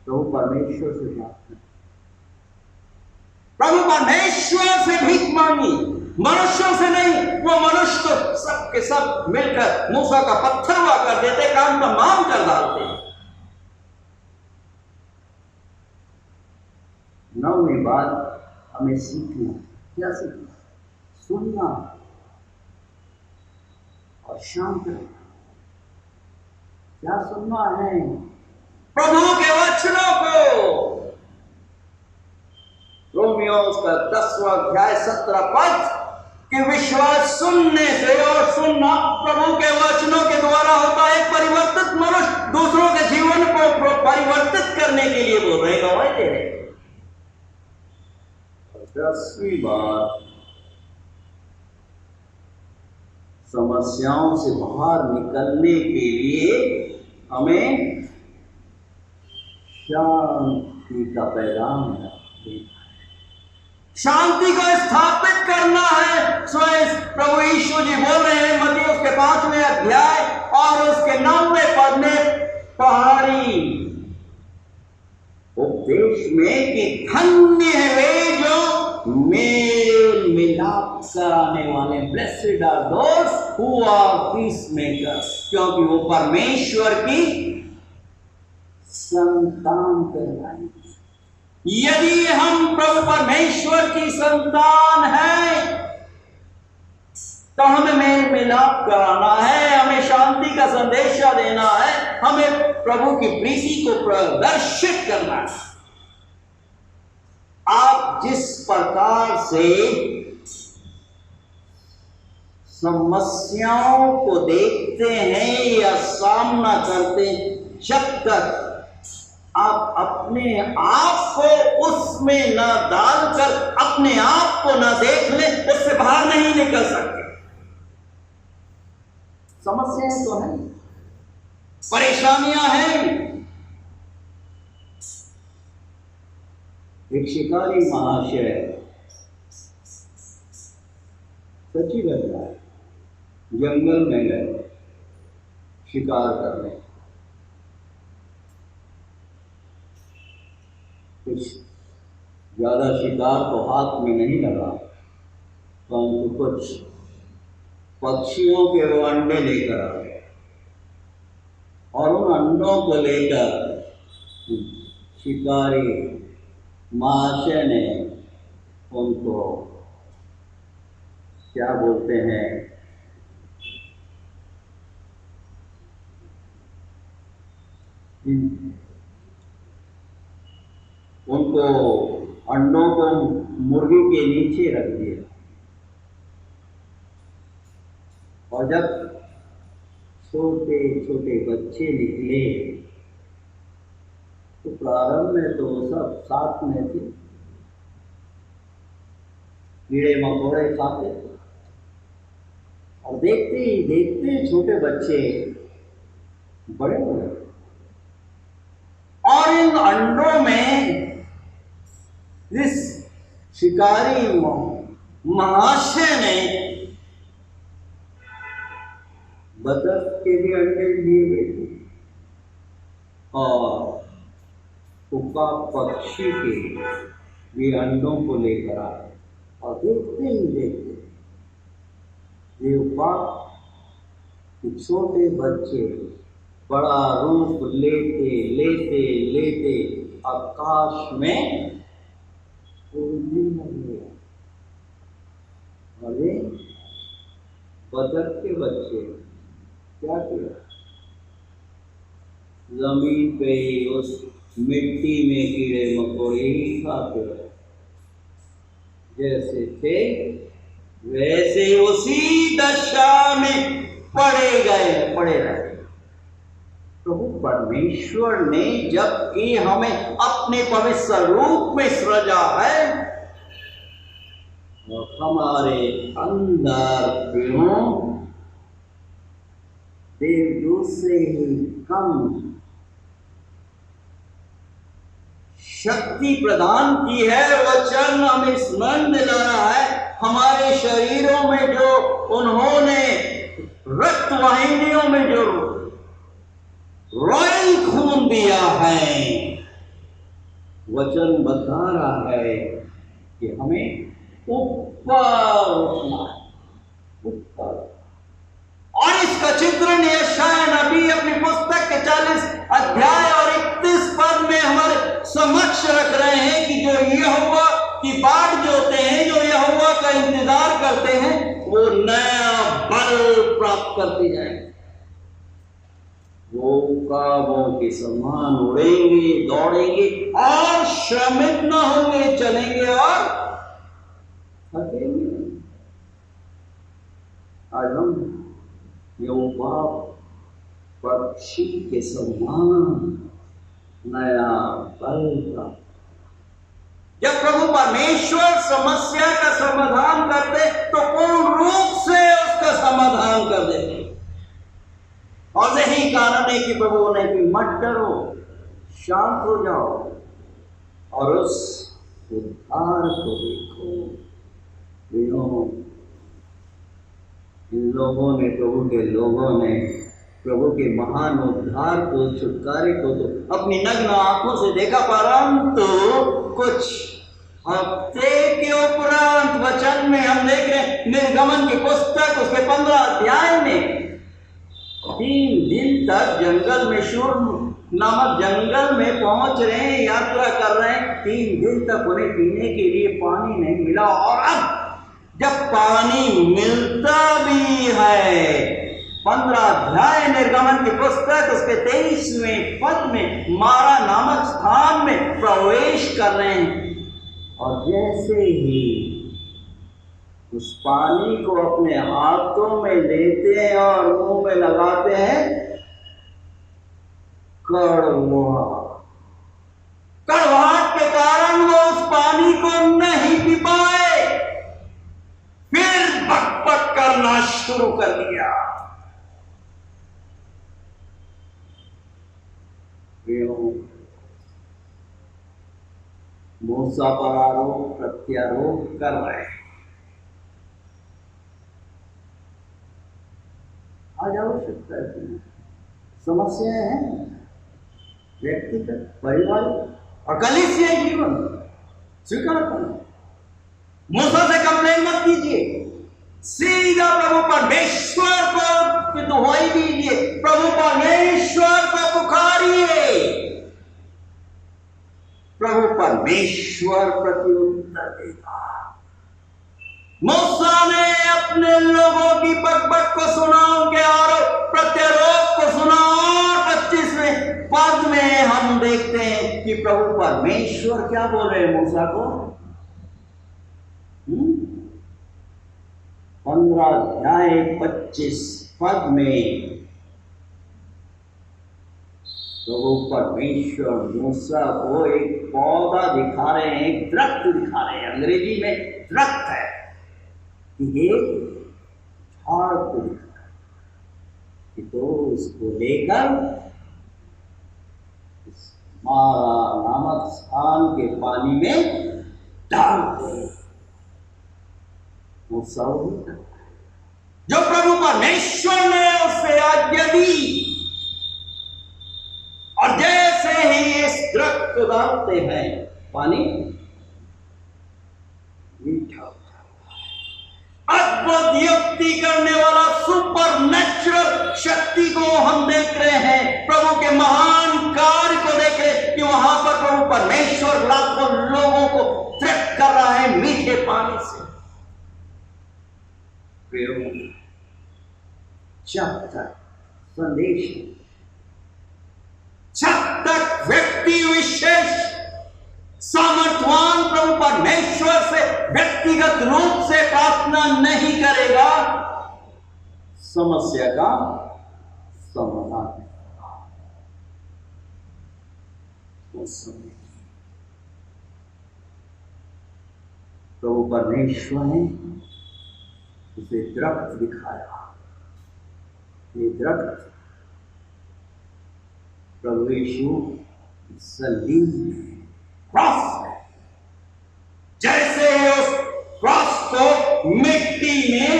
प्रभु परमेश्वर से बात, प्रभु परमेश्वर से भीख मांगी, मनुष्यों से नहीं। वो मनुष्य तो सब के सब मिलकर मूसा का पत्थर हुआ कर देते, काम तमाम कर डालते। 9वीं बात हमें सीखना, क्या सीखना? सुनना और शांत रहना। क्या सुनना है? प्रभु के वचनों को। रोमियो उसका 10वां अध्याय 17 पद कि विश्वास सुनने से और सुनना प्रभु के वचनों के द्वारा होता है। परिवर्तित मनुष्य दूसरों के जीवन को परिवर्तित करने के लिए बोल रहे, गवाही दे रहे। 10वीं बात, समस्याओं से बाहर निकलने के लिए हमें शांति का पैगाम है। शांति को स्थापित करना है। स्वयं प्रभु यीशु जी बोल रहे हैं मत्ती उसके 5वें अध्याय और उसके 9वें पद में पहाड़ी उपदेश में कि धन्य है वे जो मेल मिलाप कराने वाले, blessed are those who are peacemakers, क्योंकि वो परमेश्वर की संतान कहलाएंगे। यदि हम प्रभु परमेश्वर की संतान हैं तो हमें मेल मिलाप कराना है, हमें शांति का संदेशा देना है, हमें प्रभु की प्रीति को प्रदर्शित करना है। आप जिस प्रकार से समस्याओं को देखते हैं या सामना करते हैं, जब तक आप अपने आप को उसमें न डालकर अपने आप को न देख ले, उससे बाहर नहीं निकल सकते। समस्याएं तो हैं, परेशानियां हैं। एक शिकारी महाशय, सच्ची घटना है, जंगल में गए शिकार करने। कुछ ज्यादा शिकार तो हाथ में नहीं लगा, परंतु कुछ पक्षियों के वो अंडे लेकर आ गए और उन अंडों को लेकर शिकारी महाशय ने उनको क्या बोलते हैं, उनको अंडों को मुर्गी के नीचे रख दिया और जब छोटे छोटे बच्चे निकले तो प्रारंभ में तो सब साथ में थे, कीड़े मकोड़े खाते थे और देखते ही देखते छोटे बच्चे बड़े हो गए और इन अंडों में इस शिकारी महाशय ने बतख के भी अंडे लिए गए और कुक्का पक्षी के भी अंडों को लेकर आए और देखते ही देखते देवपा कि छोटे बच्चे बड़ा रूप लेते लेते लेते आकाश में उड़ने लगे। अरे बतख के बच्चे क्या किया, जमीन पे उस मिट्टी में कीड़े मकोड़े ही खाते रहे, जैसे थे वैसे उसी दशा में पड़े गए, पड़े रहे। प्रभु परमेश्वर ने जबकि हमें अपने पवित्र रूप में सृजा है और हमारे अंदर क्यों देवदूत से ही कम शक्ति प्रदान की है। वचन हमें स्मरण दिला रहा है, हमारे शरीरों में जो उन्होंने रक्त वाहिनियों में जो रॉयल खून दिया है, वचन बता रहा है कि हमें ऊपर उठना है, ऊपर। और इसका चित्रण यशायाह नबी अपनी पुस्तक के 40 अध्याय और 31 पद में हमारे समक्ष रख रहे हैं कि जो यहोवा की बाट जोते हैं, जो यहोवा का इंतजार करते हैं, वो नया बल प्राप्त करते जाएंगे। वो काबों के समान उड़ेंगे, दौड़ेंगे और श्रमित न होंगे, चलेंगे और थकेंगे। आज हम यहोवा पक्षी के समान नया बल प्राप्त। जब प्रभु परमेश्वर समस्या का समाधान करते तो पूर्ण रूप से उसका समाधान कर देते। और यही कारण है कि प्रभु ने कि मत डरो, शांत हो जाओ और उस उद्धार को देखो। इन लोगों ने, प्रभु के लोगों ने प्रभु के महान उद्धार को, छुटकारे को तो अपनी नग्न आंखों से देखा, परंतु कुछ हफ्ते के उपरांत वचन में हम देख रहे हैं, निर्गमन की पुस्तक उसके 15 अध्याय में 3 दिन तक जंगल में, शूर नामक जंगल में पहुंच रहे हैं, यात्रा कर रहे हैं। 3 दिन तक उन्हें पीने के लिए पानी नहीं मिला। और अब जब पानी मिलता भी है, 15 अध्याय निर्गमन की पुस्तक उसके 23वें पद में मारा नामक स्थान में प्रवेश कर रहे हैं। और जैसे ही उस पानी को अपने हाथों में लेते हैं और मुंह में लगाते हैं, कड़वाहट के कारण वो उस पानी को नहीं पी पाए। फिर बकबक करना शुरू कर दिया। मूसा पर आरोप प्रत्यारोप कर रहे हैं। आज आवश्यकता है, समस्याएं हैं व्यक्तिगत, पारिवारिक और कलीसिया जीवन स्वीकार करना। मूसा से कंप्लेन मत कीजिए, सीधा प्रभु परमेश्वर को दुहाई दीजिए, प्रभु परमेश्वर को पुकारिए। प्रभु परमेश्वर प्रत्युत्तर देगा। मूसा ने अपने लोगों की बकबक को सुना, उनके आरोप प्रत्यारोप को सुना। और 25वें पद में हम देखते हैं कि प्रभु परमेश्वर क्या बोल रहे हैं मूसा को। 15 अध्याय 25 पद में प्रभु परमेश्वर मूसा को एक पौधा दिखा रहे हैं, एक दरख्त दिखा रहे हैं। अंग्रेजी में दरख्त है, ये झाड़ को दिखा रहा है कि तो उसको लेकर मारा नामक स्थान के पानी में डाल दे। वो सब जो प्रभु परमेश्वर ने उससे आज्ञा दी। और जैसे ही इस दरख्त को डालते हैं, पानी मीठा होता है। अद्भुत युक्ति करने वाला सुपर नेचुरल शक्ति को हम देख रहे हैं, प्रभु के महान कार्य को देख रहे हैं कि वहां पर प्रभु परमेश्वर लाखों लोगों को तृप्त कर रहा है मीठे पानी से। जब तक संदेश, जब तक व्यक्ति विशेष सामर्थवान प्रभु परमेश्वर से व्यक्तिगत रूप से प्रार्थना नहीं करेगा, समस्या का समाधान उस समय प्रभु परमेश्वर ने उसे दरख्त दिखाया। ये दरख्त प्रभु यीशु सलीब क्रॉस है। जैसे उस क्रॉस को मिट्टी में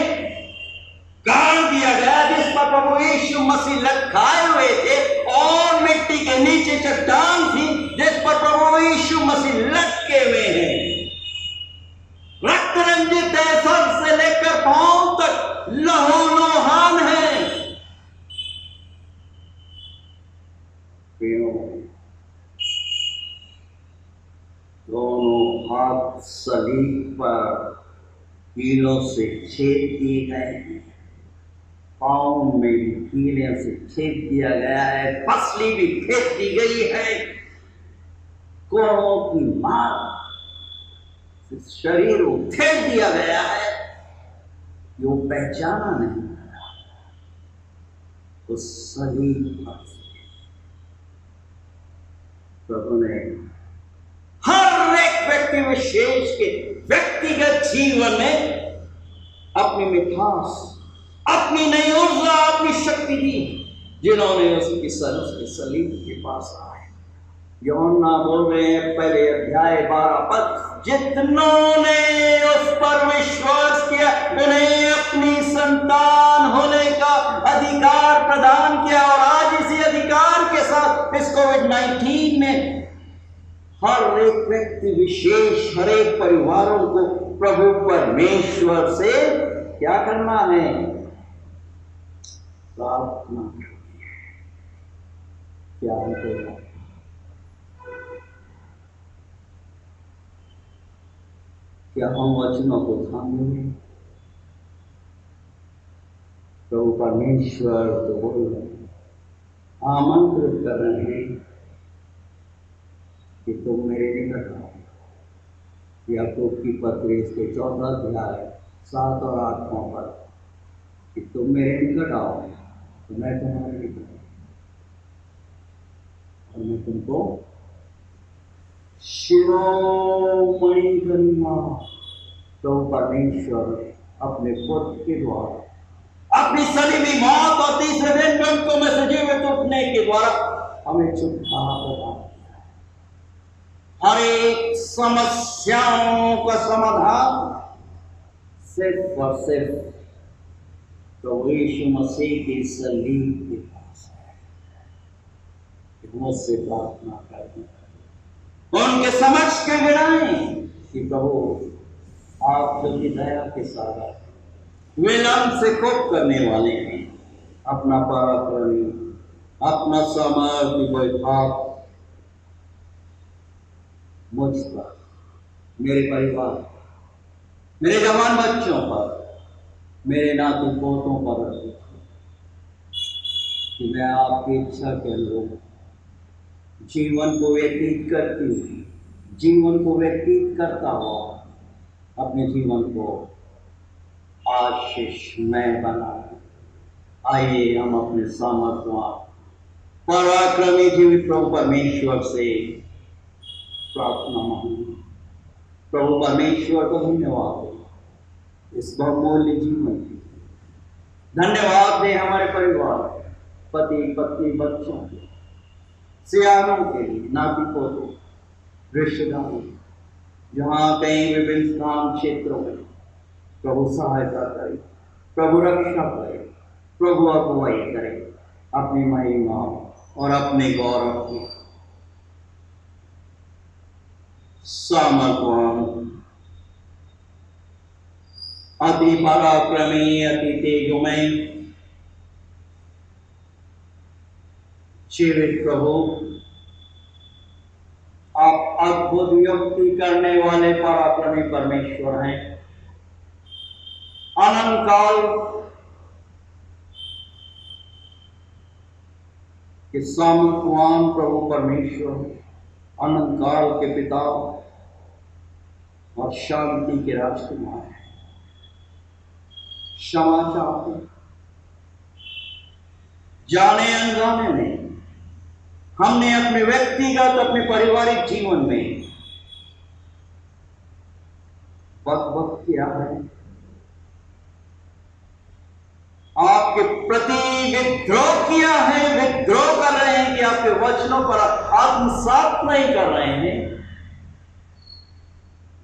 गाड़ दिया गया जिस पर प्रभु यीशु मसीह लटकाए हुए थे, और मिट्टी के नीचे चट्टान थी जिस पर प्रभु यीशु मसीह लटके हुए हैं। रक्त रंजित है, सर से लेकर पांव तक लहूलुहान है। दोनों हाथ सलीब पर कीलों से छेद दिए गए हैं, पांव में भी कीलों से छेद दिया गया है, पसली भी फेंक दी गई है, कोड़ों की मार शरीर को फेंक दिया गया है। जो पहचाना नहीं उस सलीब पर प्रभु ने हर एक व्यक्ति विशेष के व्यक्तिगत जीवन में अपनी मिठास, अपनी नई ऊर्जा, अपनी शक्ति दी, जिन्होंने उसके सलीब के पास आए। यूहन्ना बोल रहे हैं पहले अध्याय 12 पद, जितनों ने उस पर विश्वास किया उन्हें अपनी संतान होने का अधिकार प्रदान किया। और आज इसी अधिकार के साथ इस कोविड-19 में हर एक व्यक्ति विशेष, हर एक परिवारों को प्रभु परमेश्वर से क्या करना है? प्रार्थना। क्या है? क्या हम वचनों को थामेंगे? प्रभु परमेश्वर तो बोल रहे हैं, आमंत्रित कर रहे हैं कि तुम मेरे निकट आओ। याकूब की पत्री इसके 14 अध्याय 7 और 8 पर कि तुम मेरे निकट आओ तो मैं तुम्हारे निकट और मैं तुमको शिरोमणि करूंगा। तो परमेश्वर अपने पुत्र के द्वारा अपनी सलीबी मौत और तीसरे दिन मृत्यु में से जीवित उठने के द्वारा हमें छुटकारा प्रदान किया। हर एक समस्याओं का समाधान सिर्फ और सिर्फ प्रभु यीशु मसीह की सलीब के पास है। मुझसे प्रार्थना करें, उनके समक्ष के गिराएं कि प्रभु आप जो की दया के साथ विलंब से कोप करने वाले हैं, अपना पराक्रमी, अपना सामर्थ्य बैठाव मुझ पर, मेरे परिवार, मेरे जवान बच्चों पर, मेरे नाती पोतों पर कि मैं आपकी इच्छा के अनुरूप जीवन को व्यतीत करती हुई, जीवन को व्यतीत करता हुआ अपने जीवन को आशीषमय बनाए। आइए हम अपने सामर्थ्य पराक्रमी जीवित प्रभु परमेश्वर से प्रार्थना मांगे। प्रभु परमेश्वर को धन्यवाद दे इस बहुमूल्य जीवन की। धन्यवाद दे हमारे परिवार, पति पत्नी, बच्चों के, सियारों के लिए, नाती पोतों, रिश्तेदारों, जहाँ कहीं विभिन्न स्थान क्षेत्रों में प्रभु सहायता करे, प्रभु रक्षा करे, प्रभु अगुवाई करे, अपनी महिमा और अपने गौरव की सामर्थ्यवान, अति पराक्रमी, अति तेजोमय जीवित प्रभु, आप अद्भुत युक्ति करने वाले पराक्रमी परमेश्वर हैं। अनंत काल के सामर्थ्यवान प्रभु परमेश्वर, अनंत काल के पिता और शांति के राजकुमार हैं। क्षमा चाहते, जाने अनजाने में हमने अपने व्यक्तिगत, अपने पारिवारिक जीवन में वक्त किया है, आपके प्रति विद्रोह किया है, विद्रोह कर रहे हैं कि आपके वचनों पर आत्मसात नहीं कर रहे हैं,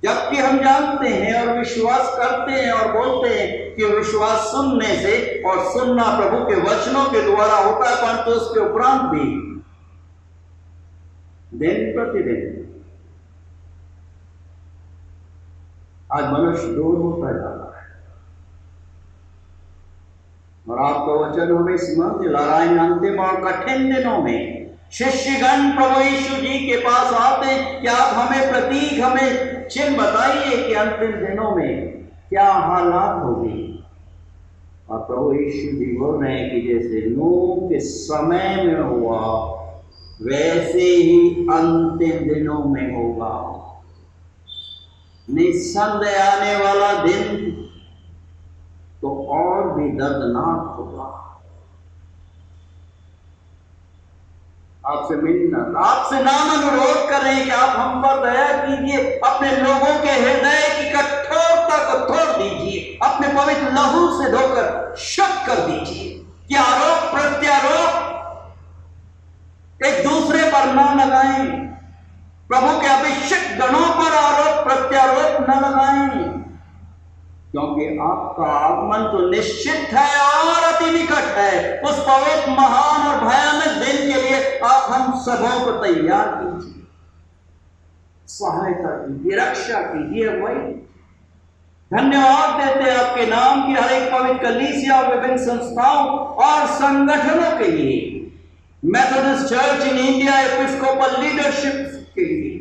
जबकि हम जानते हैं और विश्वास करते हैं और बोलते हैं कि विश्वास सुनने से और सुनना प्रभु के वचनों के द्वारा होता है, परंतु उसके उपरांत भी दिन प्रतिदिन आज मनुष्य दूर होता जा रहा है। और आपका वचन हमें स्मरण दिला रहा है, अंतिम और कठिन दिनों में शिष्यगण प्रभु यीशु जी के पास आते हैं कि आप हमें प्रतीक, हमें चिन्ह बताइए कि अंतिम दिनों में क्या हालात होगी। और प्रभु यीशु जी बोल रहे हैं कि जैसे नूह के समय में हुआ वैसे ही अंतिम दिनों में होगा। निस्संदेह आने वाला दिन तो और भी दर्दनाक होगा। आपसे मिन्नत, आपसे नाम अनुरोध कर रहे हैं कि आप हम पर दया कीजिए, अपने लोगों के हृदय की कठोरता को तोड़ दीजिए, अपने पवित्र लहू से धोकर शुद्ध कर दीजिए कि आरोप प्रत्यारोप एक दूसरे पर न लगाएं, प्रभु के अभिषिक्त गणों पर आरोप प्रत्यारोप न लगाएं, क्योंकि आपका आगमन तो निश्चित है और अति निकट है। उस पवित्र, महान और भयानक दिन के लिए आप हम सबों को तैयार कीजिए, सहायता कीजिए, रक्षा कीजिए। वही धन्यवाद देते हैं आपके नाम की हर एक पवित्र कलीसिया और विभिन्न संस्थाओं और संगठनों के लिए, Methodist church in India Episcopal leadership के लिए,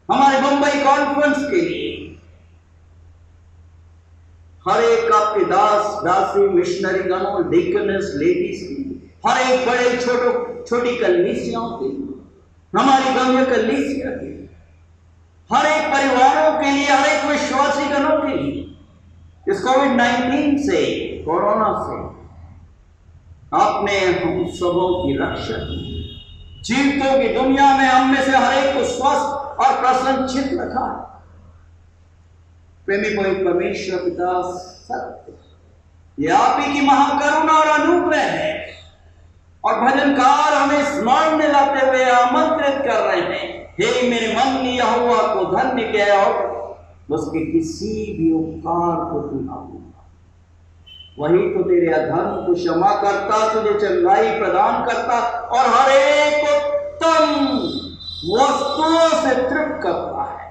हमारे मुंबई कॉन्फ्रेंस के लिए, हर एक आपके दास दासी मिशनरी गणों, डीकनेस लेडीज की, हर एक बड़े छोटी कलीसियाओं के लिए, हमारी गंगा कलीसिया के लिए, हर एक परिवारों के लिए, हर एक विश्वासी गणों के लिए। इस कोविड-19 से, कोरोना से आपने हम सबों की रक्षा की। जीवितों की दुनिया में हम में से हर एक को स्वस्थ और प्रसन्नचित्त रखा है। प्रेमी पवित्र परमेश्वर पिता सत्य, ये आप ही की महाकरुणा और अनुग्रह है। और भजनकार हमें स्मरण दिलाते हुए आमंत्रित कर रहे हैं, हे मेरे मन ने यहोवा को धन्य किया और उसके किसी भी उपकार को तू ना भूलना। वही तो तेरे अधर्म को क्षमा करता, तुझे चंगाई प्रदान करता और हर एक उत्तम वस्तुओं से तृप्त करता है।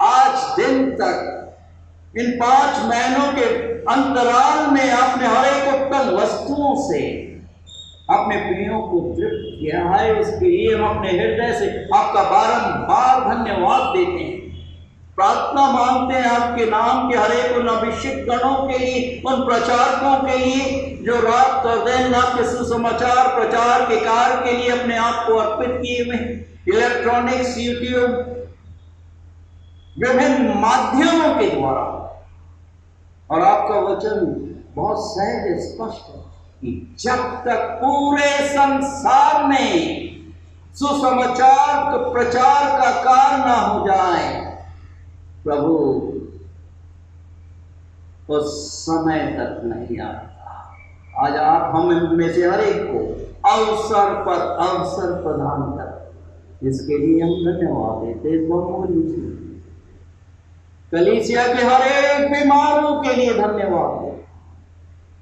आज दिन तक इन 5 महीनों के अंतराल में आपने हर एक उत्तम वस्तुओं से अपने प्रियों को तृप्त किया है। उसके लिए हम अपने हृदय से आपका बारंबार धन्यवाद देते हैं। प्रार्थना मांगते हैं आपके नाम के हर एक उन अभिषिक्त गणों के लिए, उन प्रचारकों के लिए जो रात और दिन आपके सुसमाचार प्रचार के कार्य के लिए अपने आप को अर्पित किए हुए, इलेक्ट्रॉनिक्स, यूट्यूब, विभिन्न माध्यमों के द्वारा। और आपका वचन बहुत सहज स्पष्ट है कि जब तक पूरे संसार में सुसमाचार प्रचार का कार्य ना हो जाए, प्रभु उस समय तक नहीं आता। आज आप हम में से हर एक को अवसर पर अवसर प्रदान कर, इसके लिए हम धन्यवाद देते हैं। कलीसिया के हर एक बीमारों के लिए धन्यवाद है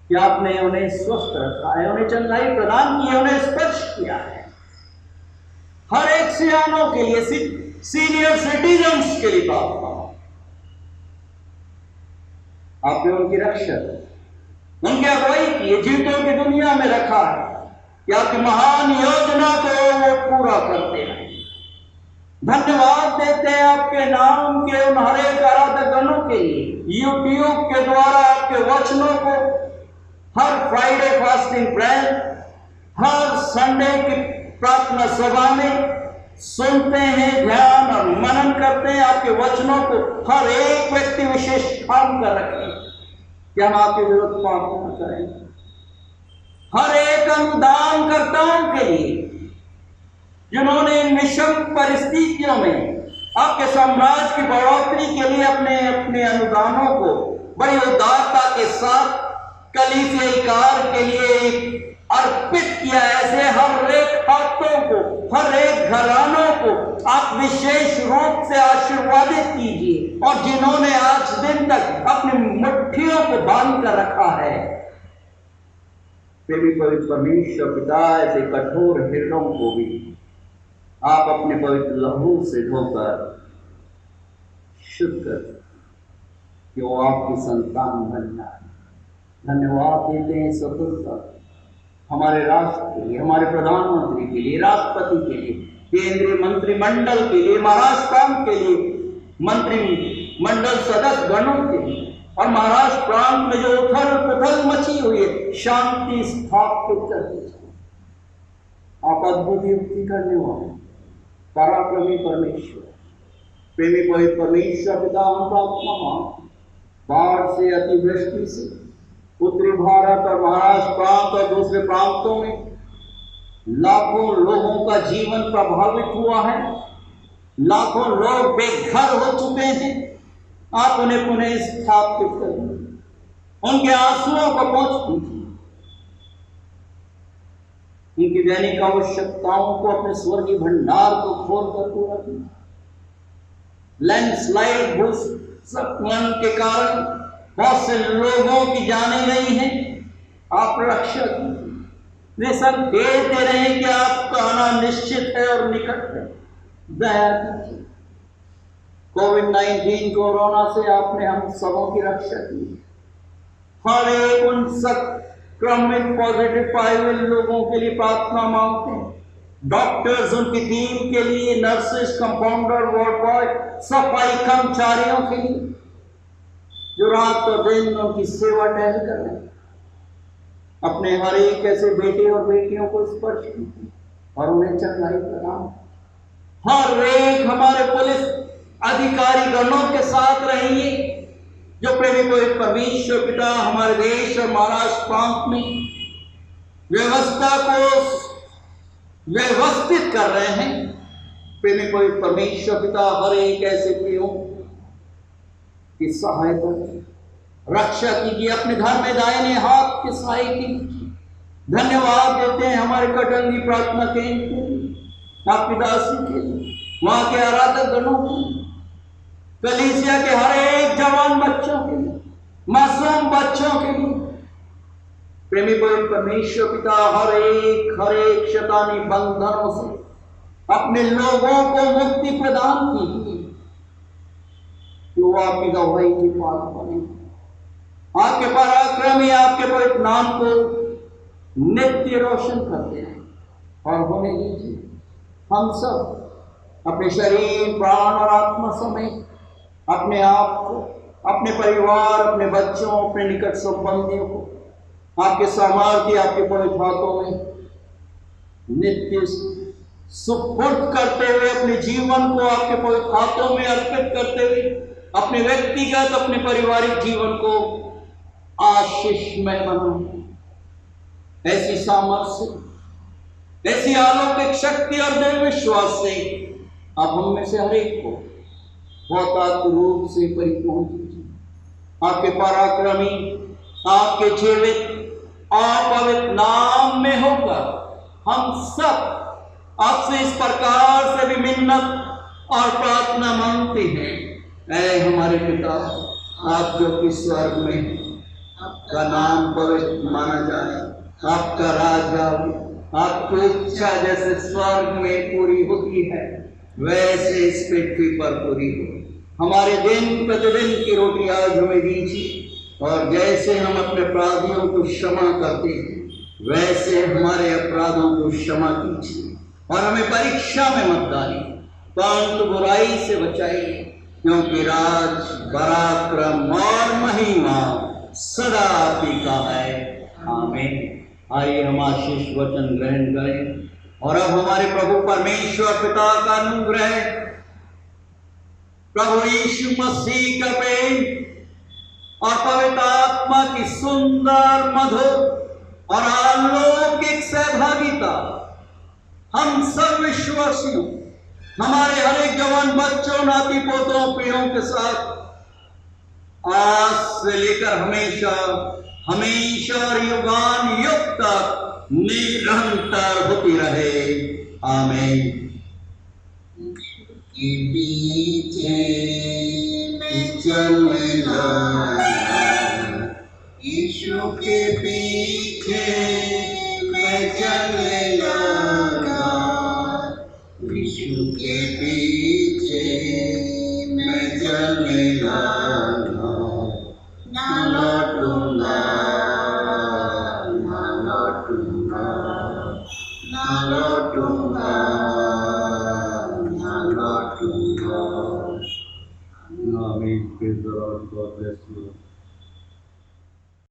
कि आपने उन्हें स्वस्थ रखा है, उन्हें चंगाई प्रदान की है, उन्हें स्पर्श किया है। हर एक सियानों के लिए, सीनियर सिटीजन्स के लिए प्रार्थना, आपने उनकी रक्षा, उनकी अगुवाई की, जीवितों की दुनिया में रखा है कि आपकी महान योजना को वो पूरा करते हैं। धन्यवाद देते हैं आपके नाम के उन हर एक आराधक गणों के लिए, यूट्यूब के द्वारा आपके वचनों को हर फ्राइडे फास्टिंग प्रेयर, हर संडे की प्रार्थना सभा में सुनते हैं, ध्यान और मनन करते हैं। आपके वचनों को हर एक व्यक्ति विशेष काम कर रखें कि हम आपके विरुद्ध पाप न करें। हर एक अनुदानकर्ताओं के लिए जिन्होंने विषम परिस्थितियों में आपके साम्राज्य की बढ़ोतरी के लिए अपने अपने अनुदानों को बड़ी उदारता के साथ कलीसियाई कार्य के लिए अर्पित किया। ऐसे हर एक हाथों को, हर एक घरानों को आप विशेष रूप से आशीर्वादित कीजिए, और जिन्होंने आज दिन तक अपनी मुट्ठियों को बांध कर रखा है, फिर भी पवित्र परमेश्वर पिता ऐसे कठोर हृदयों को भी आप अपने पवित्र लहू से धोकर शुद्ध कर कि वो आपकी संतान बन जाए। धन्यवाद देते हैं स्वतंत्रता हमारे राष्ट्र के लिए, हमारे प्रधानमंत्री के लिए, राष्ट्रपति के लिए, केंद्रीय मंत्रिमंडल के लिए, महाराष्ट्र प्रांत के लिए, मंत्रिमंडल सदस्य गणों के लिए, और महाराष्ट्र प्रांत में जो उथल पुथल मची हुई है, शांति स्थापित करते हैं। आप अद्भुत युक्ति करने वाले पराक्रमी परमेश्वर, प्रेमी पवित्र परमेश्वर पिता, हम प्रार्थना मांगते बाढ़ से, अतिवृष्टि से उत्तरी भारत और महाराष्ट्र प्रांत और दूसरे प्रांतों में लाखों लोगों का जीवन प्रभावित हुआ है, लाखों लोग बेघर हो चुके हैं। आप उन्हें पुनः स्थापित करिए, उनके आंसुओं को पहुंच दीजिए, उनकी दैनिक आवश्यकताओं को अपने स्वर्गीय भंडार को खोलकर पूरा कीजिए। लैंडस्लाइड भूस्खलन के कारण बहुत से लोगों की जाने गई हैं, आप रक्षा कीजिए। वे सब देख दे रहे हैं कि आपका आना निश्चित है और निकट है, दया कीजिए। कोविड-19 कोरोना से आपने हम सबों की रक्षा की। हर एक उन संक्रमित पॉजिटिव पाए हुए लोगों के लिए प्रार्थना मांगते हैं, डॉक्टर्स, उनकी टीम के लिए, नर्सेस, कंपाउंडर, वार्ड बॉय, सफाई कर्मचारियों के लिए जो रात और दिन उनकी सेवा टहल कर रहे हैं। अपने हर एक ऐसे बेटे और बेटियों को स्पर्श कीजिए और उन्हें चंगाई प्रदान। हर एक हमारे पुलिस अधिकारी गणों के साथ रहिए जो प्रेमी पवित्र परमेश्वर पिता हमारे देश और महाराष्ट्र प्रांत में व्यवस्था को व्यवस्थित कर रहे हैं। प्रेमी पवित्र परमेश्वर पिता हर एक ऐसे प्रियों की सहायता कीजिए, रक्षा कीजिए, अपने घर में दाहिने हाथ के सहाय कीजिए। धन्यवाद देते हैं हमारे कटंगी प्रार्थना केंद्र के लिए, आपकी दासी के लिए, वहां के आराधक गणों के लिए, कलीसिया के हर एक जवान बच्चों के लिए, मासूम बच्चों के लिए। प्रेमी पवित्र परमेश्वर पिता हर एक शैतानी बंधनों से अपने लोगों को मुक्ति प्रदान कीजिए, वो आपकी गवाही की पात्र बने। आपके पराक्रमी आपके पवित्र नाम को नित्य रोशन करते हैं और होने दीजिए। हम सब अपने शरीर, प्राण और आत्मा समेत अपने आप को, अपने परिवार, अपने बच्चों, अपने निकट संबंधियों को आपके सामर्थ्य, आपके पवित्र हाथों में नित्य सुपुर्द करते हुए, अपने जीवन को आपके पवित्र हाथों में अर्पित करते हुए, अपने व्यक्तिगत, अपने पारिवारिक जीवन को आशीषमय बनाओ। ऐसी सामर्थ्य, ऐसी अलौकिक शक्ति और दृढ़ विश्वास से आप हम में से हर एक को बहुत रूप से परिपूर्ण कीजिए। आपके पराक्रमी, आपके जीवित और पवित्र नाम में होकर हम सब आपसे इस प्रकार से भी मिन्नत और प्रार्थना मांगते हैं। ऐ हमारे पिता, आप जो कि स्वर्ग में हैं, आपका नाम पवित्र माना जाए, आपका राज आए, आपकी इच्छा जैसे स्वर्ग में पूरी होती है वैसे इस पृथ्वी पर पूरी हो। हमारे दिन प्रतिदिन की रोटी आज हमें दीजिए, और जैसे हम अपने अपराधियों को क्षमा करते हैं वैसे हमारे अपराधों को क्षमा कीजिए, और हमें परीक्षा में मत डालिए परंतु बुराई से बचाइए, क्योंकि राज, पराक्रम और महिमा सदा आपकी का है। आमीन। आइए हम आशीष वचन ग्रहण करें, और अब हमारे प्रभु परमेश्वर पिता का अनुग्रह, प्रभु यीशु मसीह का प्रेम और पवित्र आत्मा की सुंदर मधुर और अलौकिक सहभागिता हम सब विश्वासियों, हमारे हर एक जवान बच्चों, नाती पोतों, पीढ़ों के साथ आज से लेकर हमेशा हमेशा और युगान युग तक निरंतर होती रहे। आमीन। के पीछे मैं चलने लगा, यीशु के पीछे मैं चलने लगा, यीशु के पीछे मैं चलने लगा, ना लौटूंगा, ना लौटूंगा, ना लौटूंगा, ना लौटूंगा। Amen. Praise the Lord. God bless you.